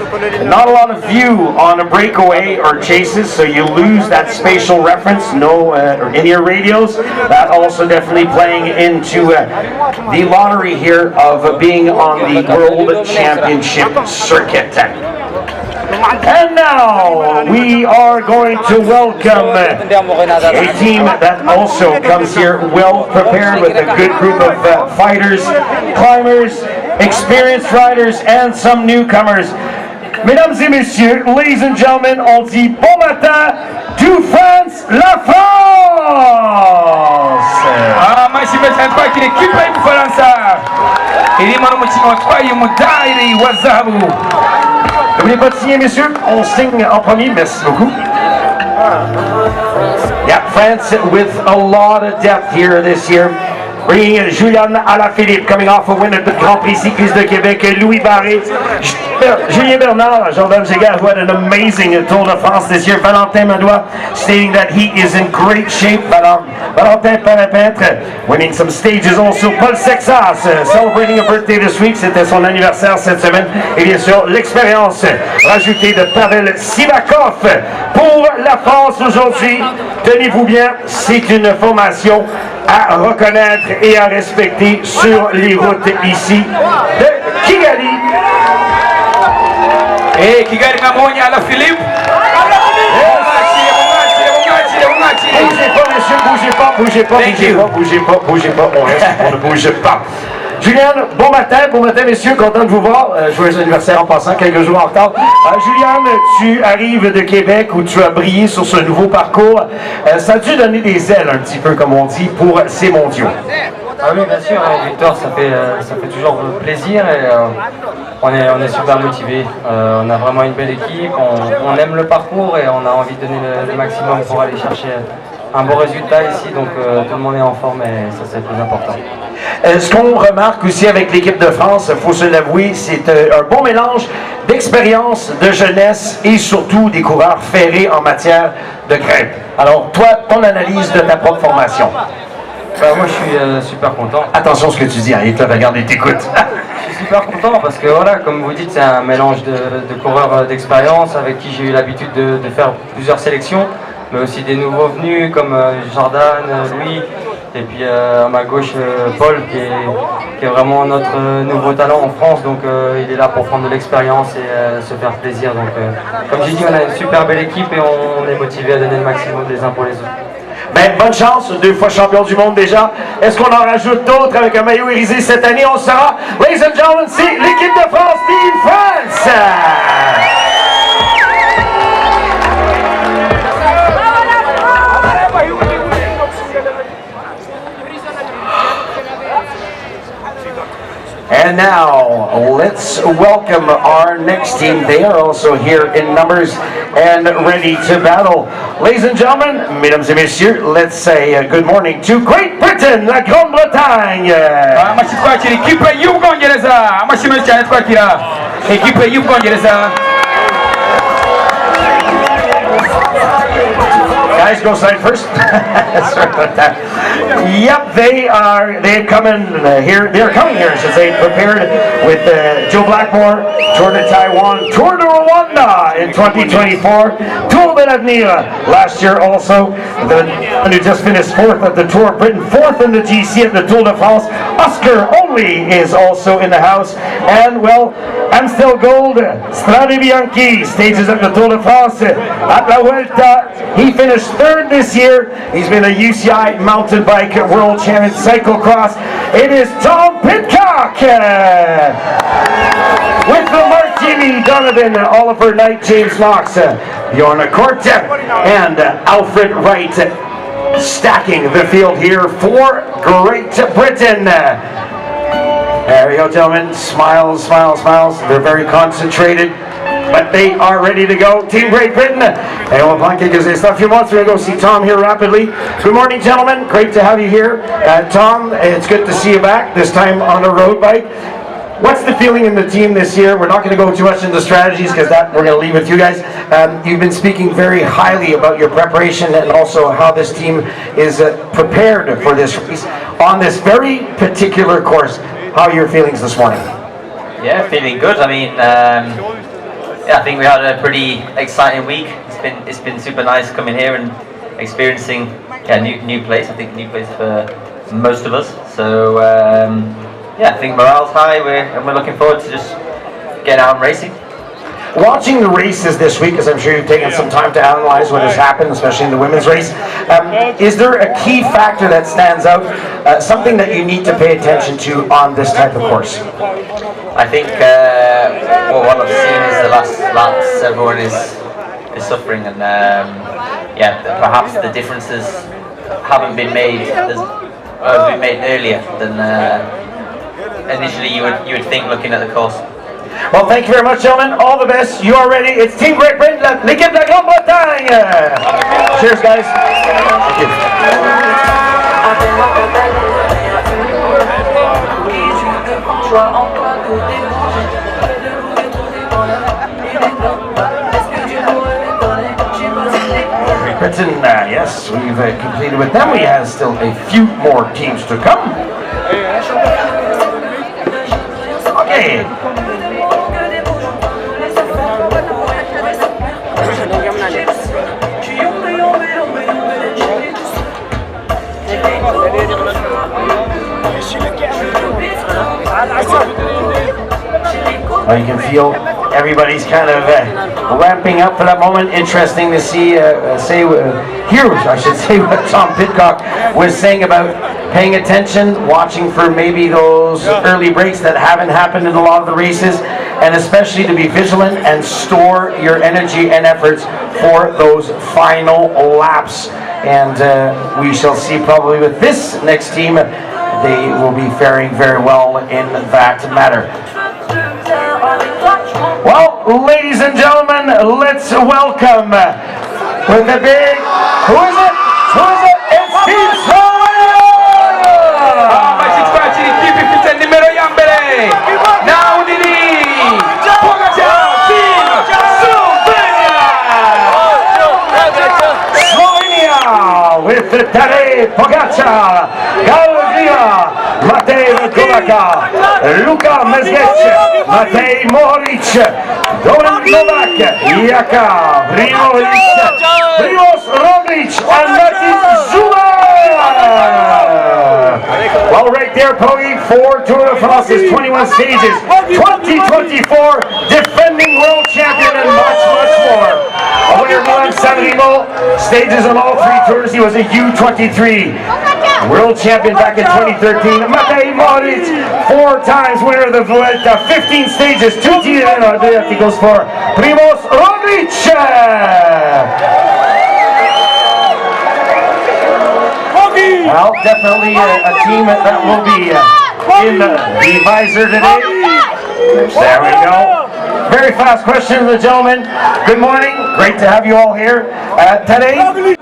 Not a lot of view on a breakaway or chases, so you lose that spatial reference in your radios. That also definitely playing into the lottery here of being on the World Championship circuit. And now we are going to welcome a team that also comes here well prepared with a good group of fighters, climbers, experienced riders, and some newcomers. Mesdames et messieurs, ladies and gentlemen, on dit bon matin to France, la France! Amashimwe cyane twakira ekipe y'Ubufaransa irimo n'umukino watwaye umudari wa zahabu. N'oubliez pas de signer, messieurs. On signe en premier. Merci beaucoup. Yeah, France with a lot of depth here this year. Bringing in Julian Alaphilippe, coming off a win at the Grand Prix Cycliste de Québec, Louis Barré, Julien Bernard, Jordan Gégard, who had an amazing Tour de France this year. Valentin Madois stating that he is in great shape. Valentin Parapintre winning some stages also. Paul Sexas celebrating a birthday this week, c'était son anniversaire cette semaine. Et bien sûr, l'expérience rajoutée de Pavel Sivakov pour la France aujourd'hui. Tenez-vous bien, c'est une formation à reconnaître et à respecter sur les routes ici de Kigali. Et Kigali Mamonia à la Philippe. Bougez pas, monsieur, bougez pas. On reste, on ne bouge pas. Juliane, bon matin messieurs, content de vous voir. Joyeux anniversaire en passant, quelques jours en retard. Juliane, tu arrives de Québec où tu as brillé sur ce nouveau parcours. Ça a dû donner des ailes un petit peu, comme on dit, pour ces mondiaux. Ah oui, bien sûr, Victor, ça fait toujours plaisir et on est super motivés. On a vraiment une belle équipe, on aime le parcours et on a envie de donner le maximum pour aller chercher un bon résultat ici, donc tout le monde est en forme et ça c'est le plus important. Ce qu'on remarque aussi avec l'équipe de France, il faut se l'avouer, c'est un bon mélange d'expérience, de jeunesse et surtout des coureurs ferrés en matière de grimpe. Alors toi, ton analyse de ta propre formation? Moi je suis super content. Attention à ce que tu dis, hein, il te regarde et t'écoute. Je suis super content parce que voilà, comme vous dites, c'est un mélange de coureurs d'expérience avec qui j'ai eu l'habitude de faire plusieurs sélections, mais aussi des nouveaux venus comme Jordan, Louis, et puis à ma gauche Paul qui est vraiment notre nouveau talent en France, donc il est là pour prendre de l'expérience et se faire plaisir. Donc comme j'ai dit, on a une super belle équipe et on est motivé à donner le maximum les uns pour les autres. Ben, bonne chance, 2 fois champion du monde déjà. Est-ce qu'on en rajoute d'autres avec un maillot irisé cette année? On saura. Ladies and gentlemen, c'est l'équipe de France, Team France! And now, let's welcome our next team. They are also here in numbers and ready to battle. Ladies and gentlemen, mesdames et messieurs, let's say good morning to Great Britain, la Grande-Bretagne. Amashyi twakira ikipe y'Ubwongereza. Amashyi menshi cyane twakira ikipe y'Ubwongereza. Guys, go side first. Sorry about that. Yep, they're coming here. They're coming here, I should say, prepared with Joe Blackmore, Tour de Taiwan, Tour de Rwanda in 2024, Tour de l'Avenir last year also. The one who just finished 4th at the Tour of Britain, 4th in the GC at the Tour de France. Oscar Only is also in the house, and well, Amstel Gold, Strade Bianchi stages at the Tour de France. At La Vuelta, he finished 3rd this year. He's been a UCI mountain bike world champion cyclocross. It is Tom Pidcock with the Martini Donovan, Oliver Knight, James Knox, Bjorn Kort, and Alfred Wright stacking the field here for Great Britain. There we go, gentlemen. Smiles, smiles, smiles. They're very concentrated, but they are ready to go. Team Great Britain. And we'll blank it because it's a few months. We're going to go see Tom here rapidly. Good morning, gentlemen. Great to have you here. Tom, it's good to see you back, this time on a road bike. What's the feeling in the team this year? We're not going to go too much into strategies because that we're going to leave with you guys. You've been speaking very highly about your preparation and also how this team is prepared for this race on this very particular course. How are your feelings this morning? Yeah, feeling good. I mean, I think we had a pretty exciting week. It's been super nice coming here and experiencing new place. I think new place for most of us. So I think morale's high. And we're looking forward to just getting out and racing. Watching the races this week, as I'm sure you've taken some time to analyze what has happened, especially in the women's race, is there a key factor that stands out, something that you need to pay attention to on this type of course? I think what I've seen is the last laps, everyone is suffering, and perhaps the differences haven't been made earlier than initially you would think looking at the course. Well, thank you very much, gentlemen. All the best. You are ready. It's Team Great Britain, l'équipe de la Grande-Bretagne. Cheers, guys. Thank you. Britain, yes, we've completed with them. We have still a few more teams to come. Okay. You can feel everybody's kind of ramping up for that moment. Interesting to see, hear, I should say, what Tom Pidcock was saying about paying attention, watching for maybe those early breaks that haven't happened in a lot of the races, and especially to be vigilant and store your energy and efforts for those final laps. And we shall see probably with this next team, they will be faring very well in that matter. Well, ladies and gentlemen, let's welcome with the big, who is it? It's Team Slovenia! Participaci di Team Ufite numero Yambere! Now Dini! Team Slovenia! With Tadej Pogacar, Galvia, Matej Kulaka, Luka Mezgec, Matej Mohoric, Doran Novak, Jaka, Primož Roglič, and Martin Zuma! Well, right there, Pogi, 4 Tour de France, 21 stages, 2024, defending world champion, and much, much more. A winner of 170 stages on all 3 tours. He was a U23 world champion back in 2013. Matej Mohoric, 4 times winner of the Vuelta, 15 stages, 2 Tirreno Adriaticos for Primož Roglič. Well, definitely a team that will be in the visor today. There we go. Very fast question to the gentlemen. Good morning. Great to have you all here. Today,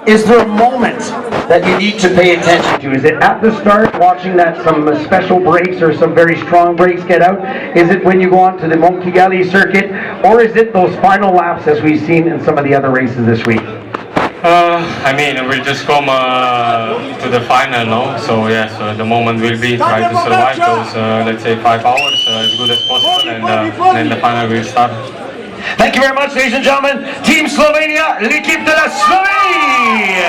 is there a moment that you need to pay attention to? Is it at the start, watching that some special breaks or some very strong breaks get out? Is it when you go on to the Mont Kigali circuit? Or is it those final laps as we've seen in some of the other races this week? I mean, we'll just come to the final now, so yes, the moment will be try to survive those, let's say, 5 hours as good as possible, and then the final will start. Thank you very much, ladies and gentlemen. Team Slovenia, l'équipe de la Slovenie!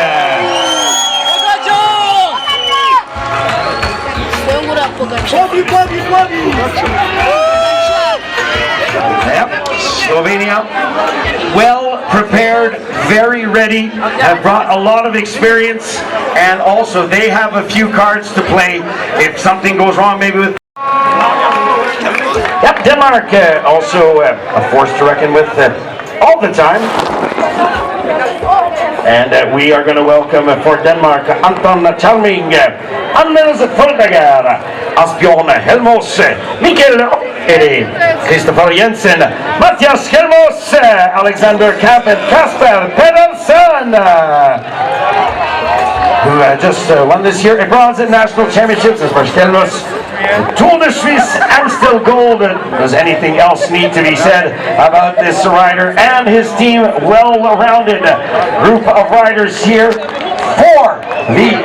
Yep, Slovenia, well prepared, very ready, have brought a lot of experience, and also they have a few cards to play if something goes wrong, maybe with... Yep, Denmark, also a force to reckon with all the time. And we are going to welcome for Denmark Anton Chalming, Anders Foldager, Asbjørn Helmos, Mikkel Eri, Christopher Jensen, Mathias Helmos, Alexander Kamp, and Kasper Pedersen, who just won this year a bronze at national championships as Helmos. Tour de Suisse and still gold. Does anything else need to be said about this rider and his team? Well-rounded group of riders here for the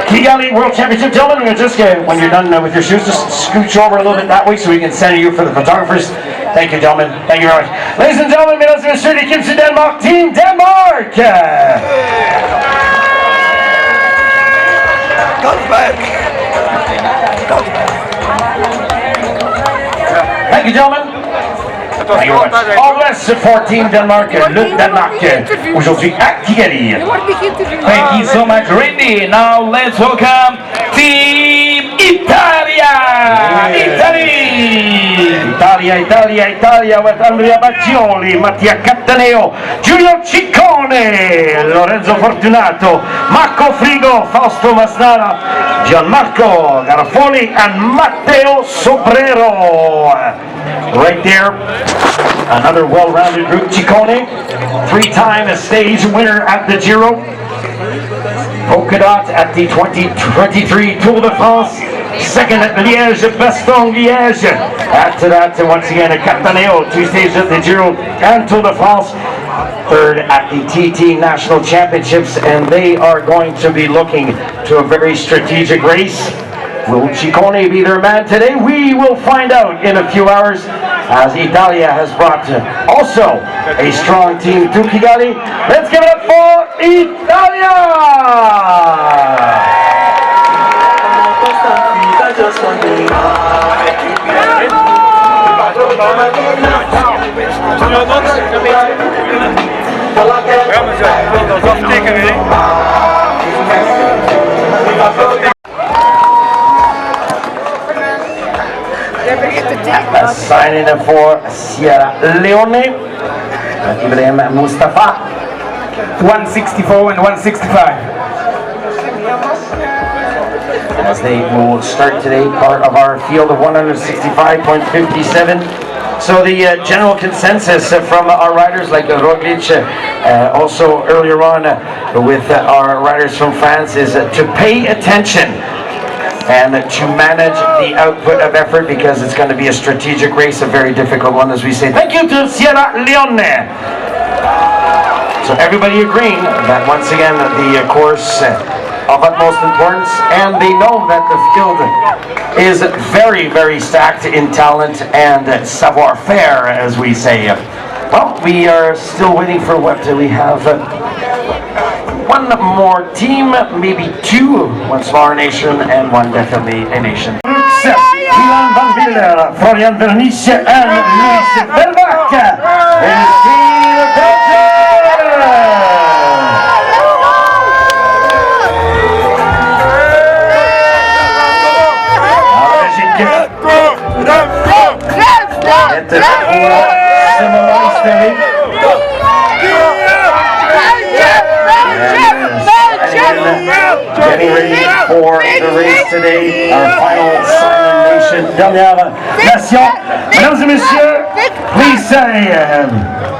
Kigali World Championship. Gentlemen, we're just when you're done with your shoes, just scooch over a little bit that way so we can send you for the photographers. Thank you, gentlemen. Thank you very much. Ladies and gentlemen, mesdames et messieurs, l'équipe de Denmark, Team Denmark. Thank you, gentlemen. Thank you very much. All the best for Team Denmark, le Danemark, aujourd'hui à Kigali. Thank you so much, Randy. Now let's welcome Team Italia! Italia with Andrea Baccioli, Mattia Cattaneo, Giulio Ciccone, Lorenzo Fortunato, Marco Frigo, Fausto Masnara, Gianmarco Garofoli, and Matteo Sobrero. right there. Another well-rounded group. Ciccone, 3-time stage winner at the Giro. Polka Dot at the 2023 Tour de France. Second at Liège, Bastogne, Liège. After that, once again, at Cataneo, 2 stages at the Giro and Tour de France. Third at the TT National Championships, and they are going to be looking to a very strategic race. Will Ciccone be their man today? We will find out in a few hours, as Italia has brought also a strong team to Kigali. Let's give it up for Italia! Signing for Sierra Leone, Ibrahim Mustafa. 164 and 165. As they will start today, part of our field of 165.57. So the general consensus from our riders like Roglic, also earlier on with our riders from France, is to pay attention and to manage the output of effort, because it's going to be a strategic race, a very difficult one, as we say. Thank you to Sierra Leone. So everybody agreeing that once again the course of utmost importance, and they know that the field is very, very stacked in talent and savoir-faire, as we say. Well, we are still waiting for what we have. One more team, maybe 2, one smaller nation and one definitely a nation. Milan van Willer, Florian Vernice and Luis Vervac. Getting ready for the race today, our final silent nation, dernière nation. Mesdames et messieurs, please say,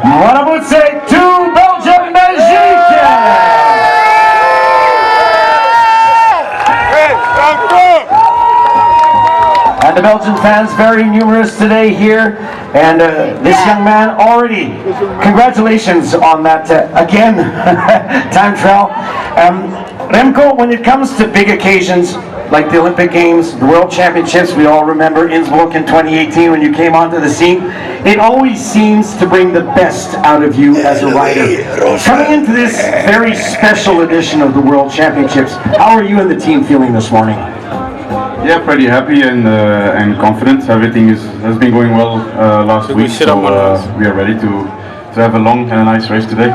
voilà vous say to Belgium, Belgique! And the Belgian fans, very numerous today here. And this young man already, congratulations on that, again, time trial. Remco, when it comes to big occasions like the Olympic Games, the World Championships, we all remember Innsbruck in 2018 when you came onto the scene, it always seems to bring the best out of you as a rider. Coming into this very special edition of the World Championships, how are you and the team feeling this morning? Yeah, pretty happy and confident. Everything has been going well last week, so we are ready to have a long and a nice race today.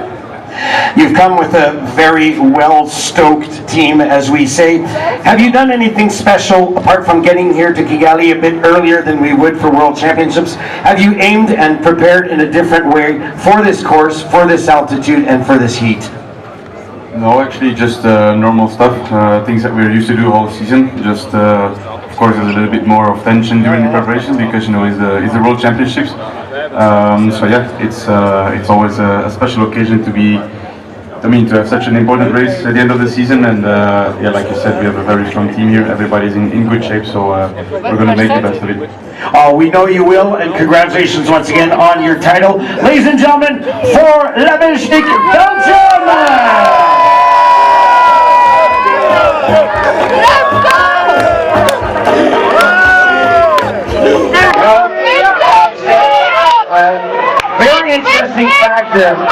You've come with a very well-stoked team, as we say. Have you done anything special, apart from getting here to Kigali a bit earlier than we would for World Championships? Have you aimed and prepared in a different way for this course, for this altitude, and for this heat? No, actually just normal stuff, things that we're used to do all season. Just, of course, there's a little bit more of tension during the preparation because, you know, it's the World Championships. So yeah, it's always a special occasion to have such an important race at the end of the season. And yeah, like you said, we have a very strong team here. Everybody's in good shape, so we're going to make the best of it. Oh, we know you will, and congratulations once again on your title. Ladies and gentlemen, for La Belgique, Belgium! Very interesting fact there.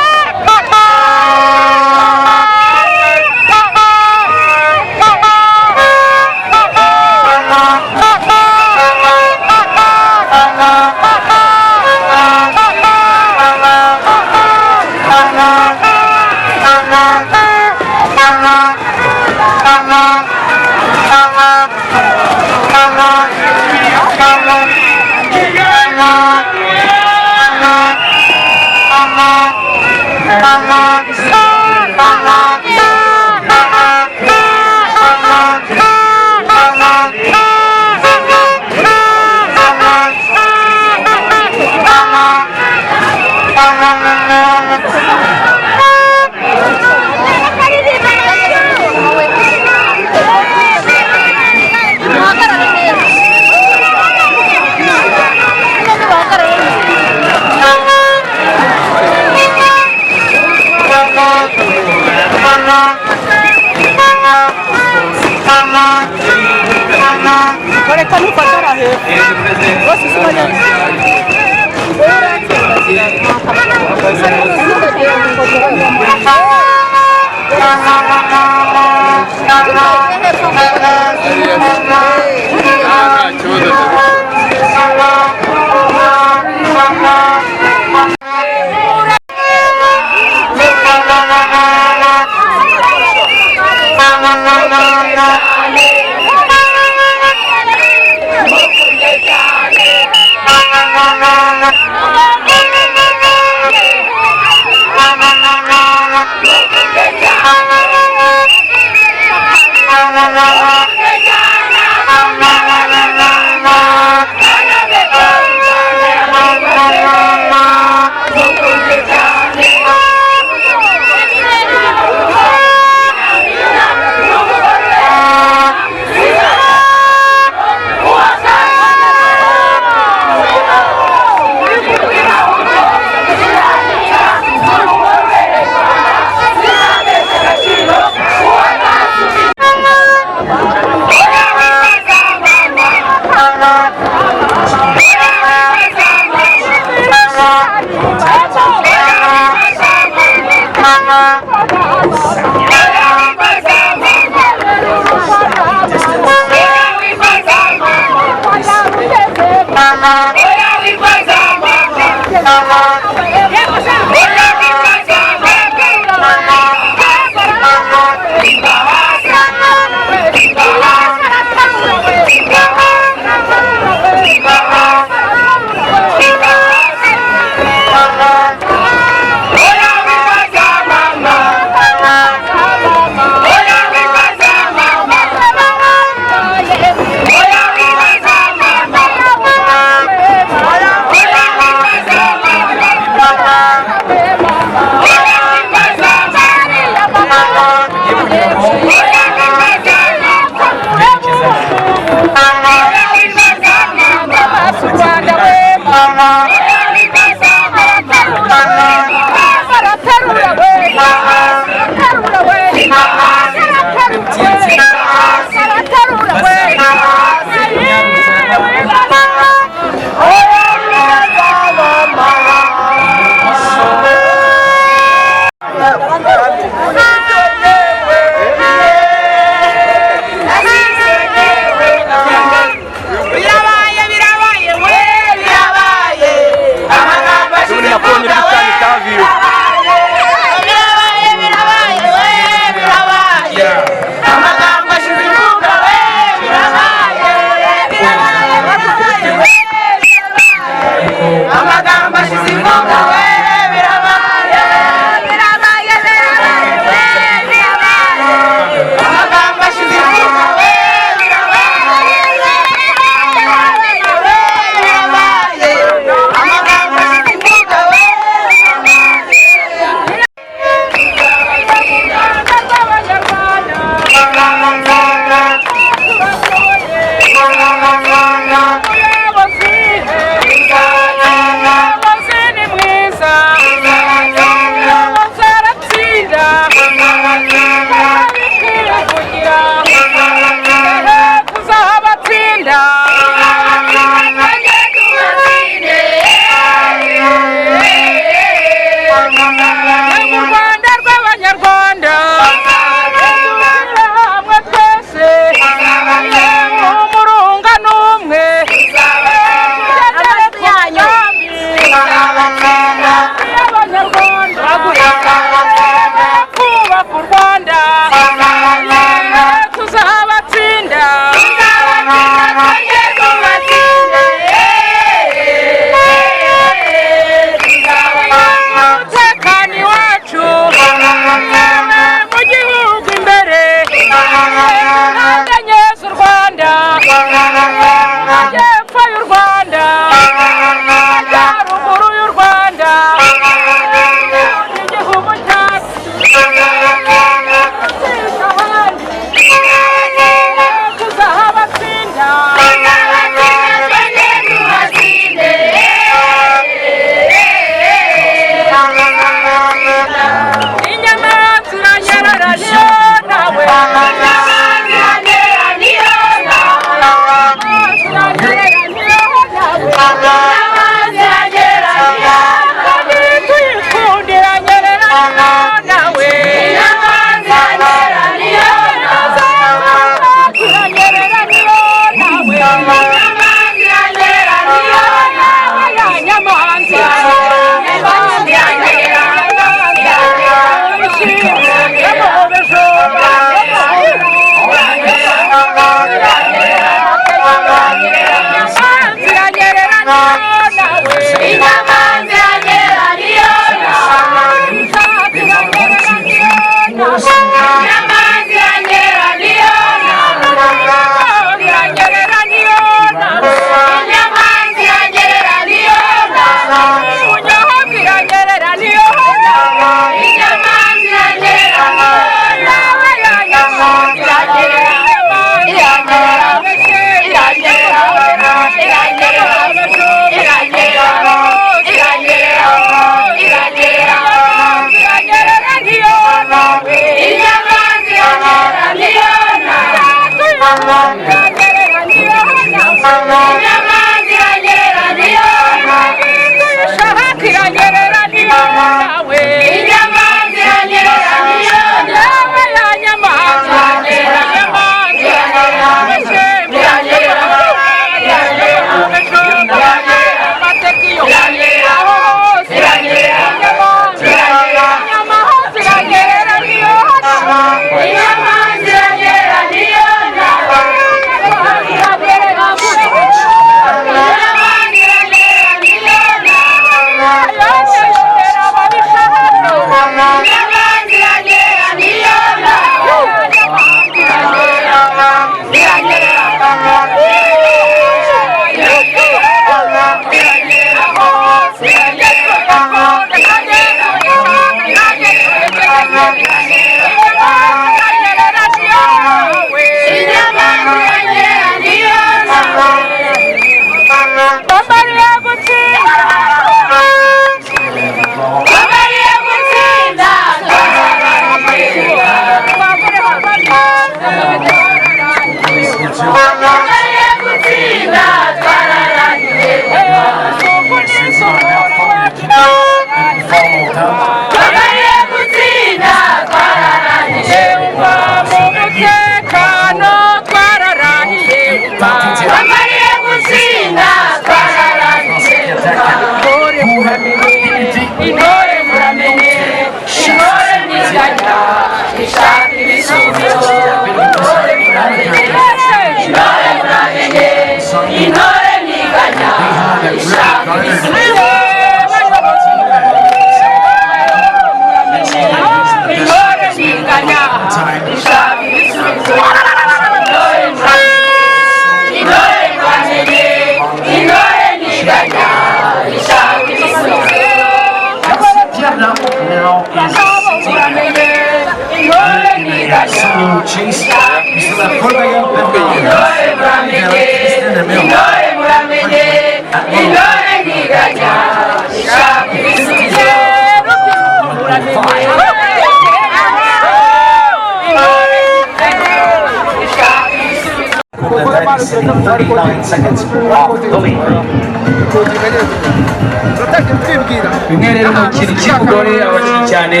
bimwe rero mu kintu cy'Dore abakinnyi cyane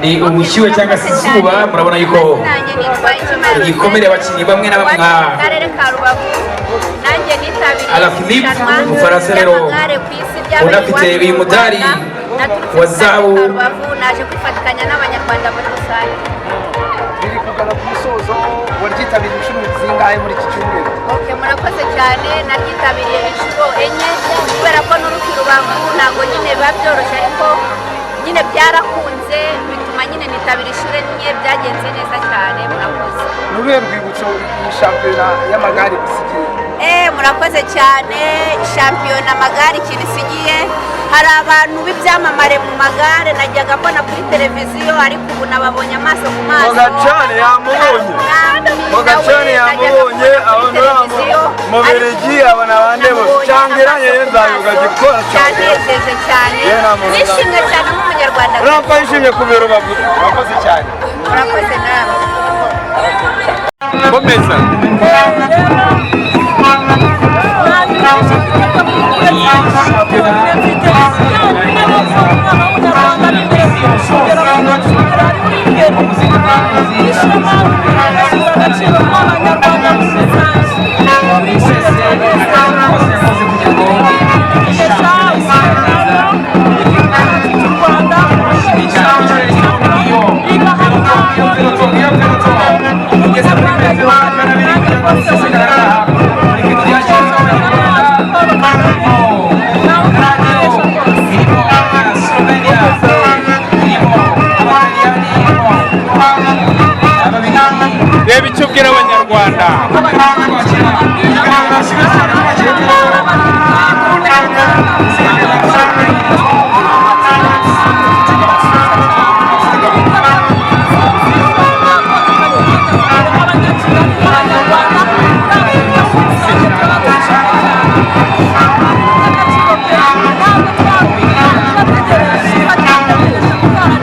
ni ubushyuhe cyangwa se izuba murabona yuko igikomere abakinnyi bamwe na bamwe nka Philippe umufaransa rero unafite uyu mudari wa zahabu naje kwifatikanya n'abanyarwanda muri rusange biri kugana ku musozo waryitabiriye inshuro zingahe muri iki cyumweru? Murakoze cyane naryitabiriye inshuro enye kubera ko n'uruti rubavu ntabwo nyine biba byoroshye ariko nyine byarakunze bituma nyine nitabira inshuro enye byagenze neza cyane. Murakoze. Nuruhe rwibutso iyi shampiyona y'amagare isigiye? Murakoze cyane. Shampiyona amagare ikintu isigiye, hari abantu b'ibyamamare mu magare najyaga mbona kuri televiziyo ariko ubu nababonye amaso ku maso. Mogacane yamubonye abantu mu Belgique abona abandi bose cyangwa yenza ugagikora cyane cyane. Nishimye cyane nk'umunyarwanda. Urumva yishimye kubera bavuze. Murakoze cyane. Murakoze nawe. Komeza. Reba icyo ubwira abanyarwanda.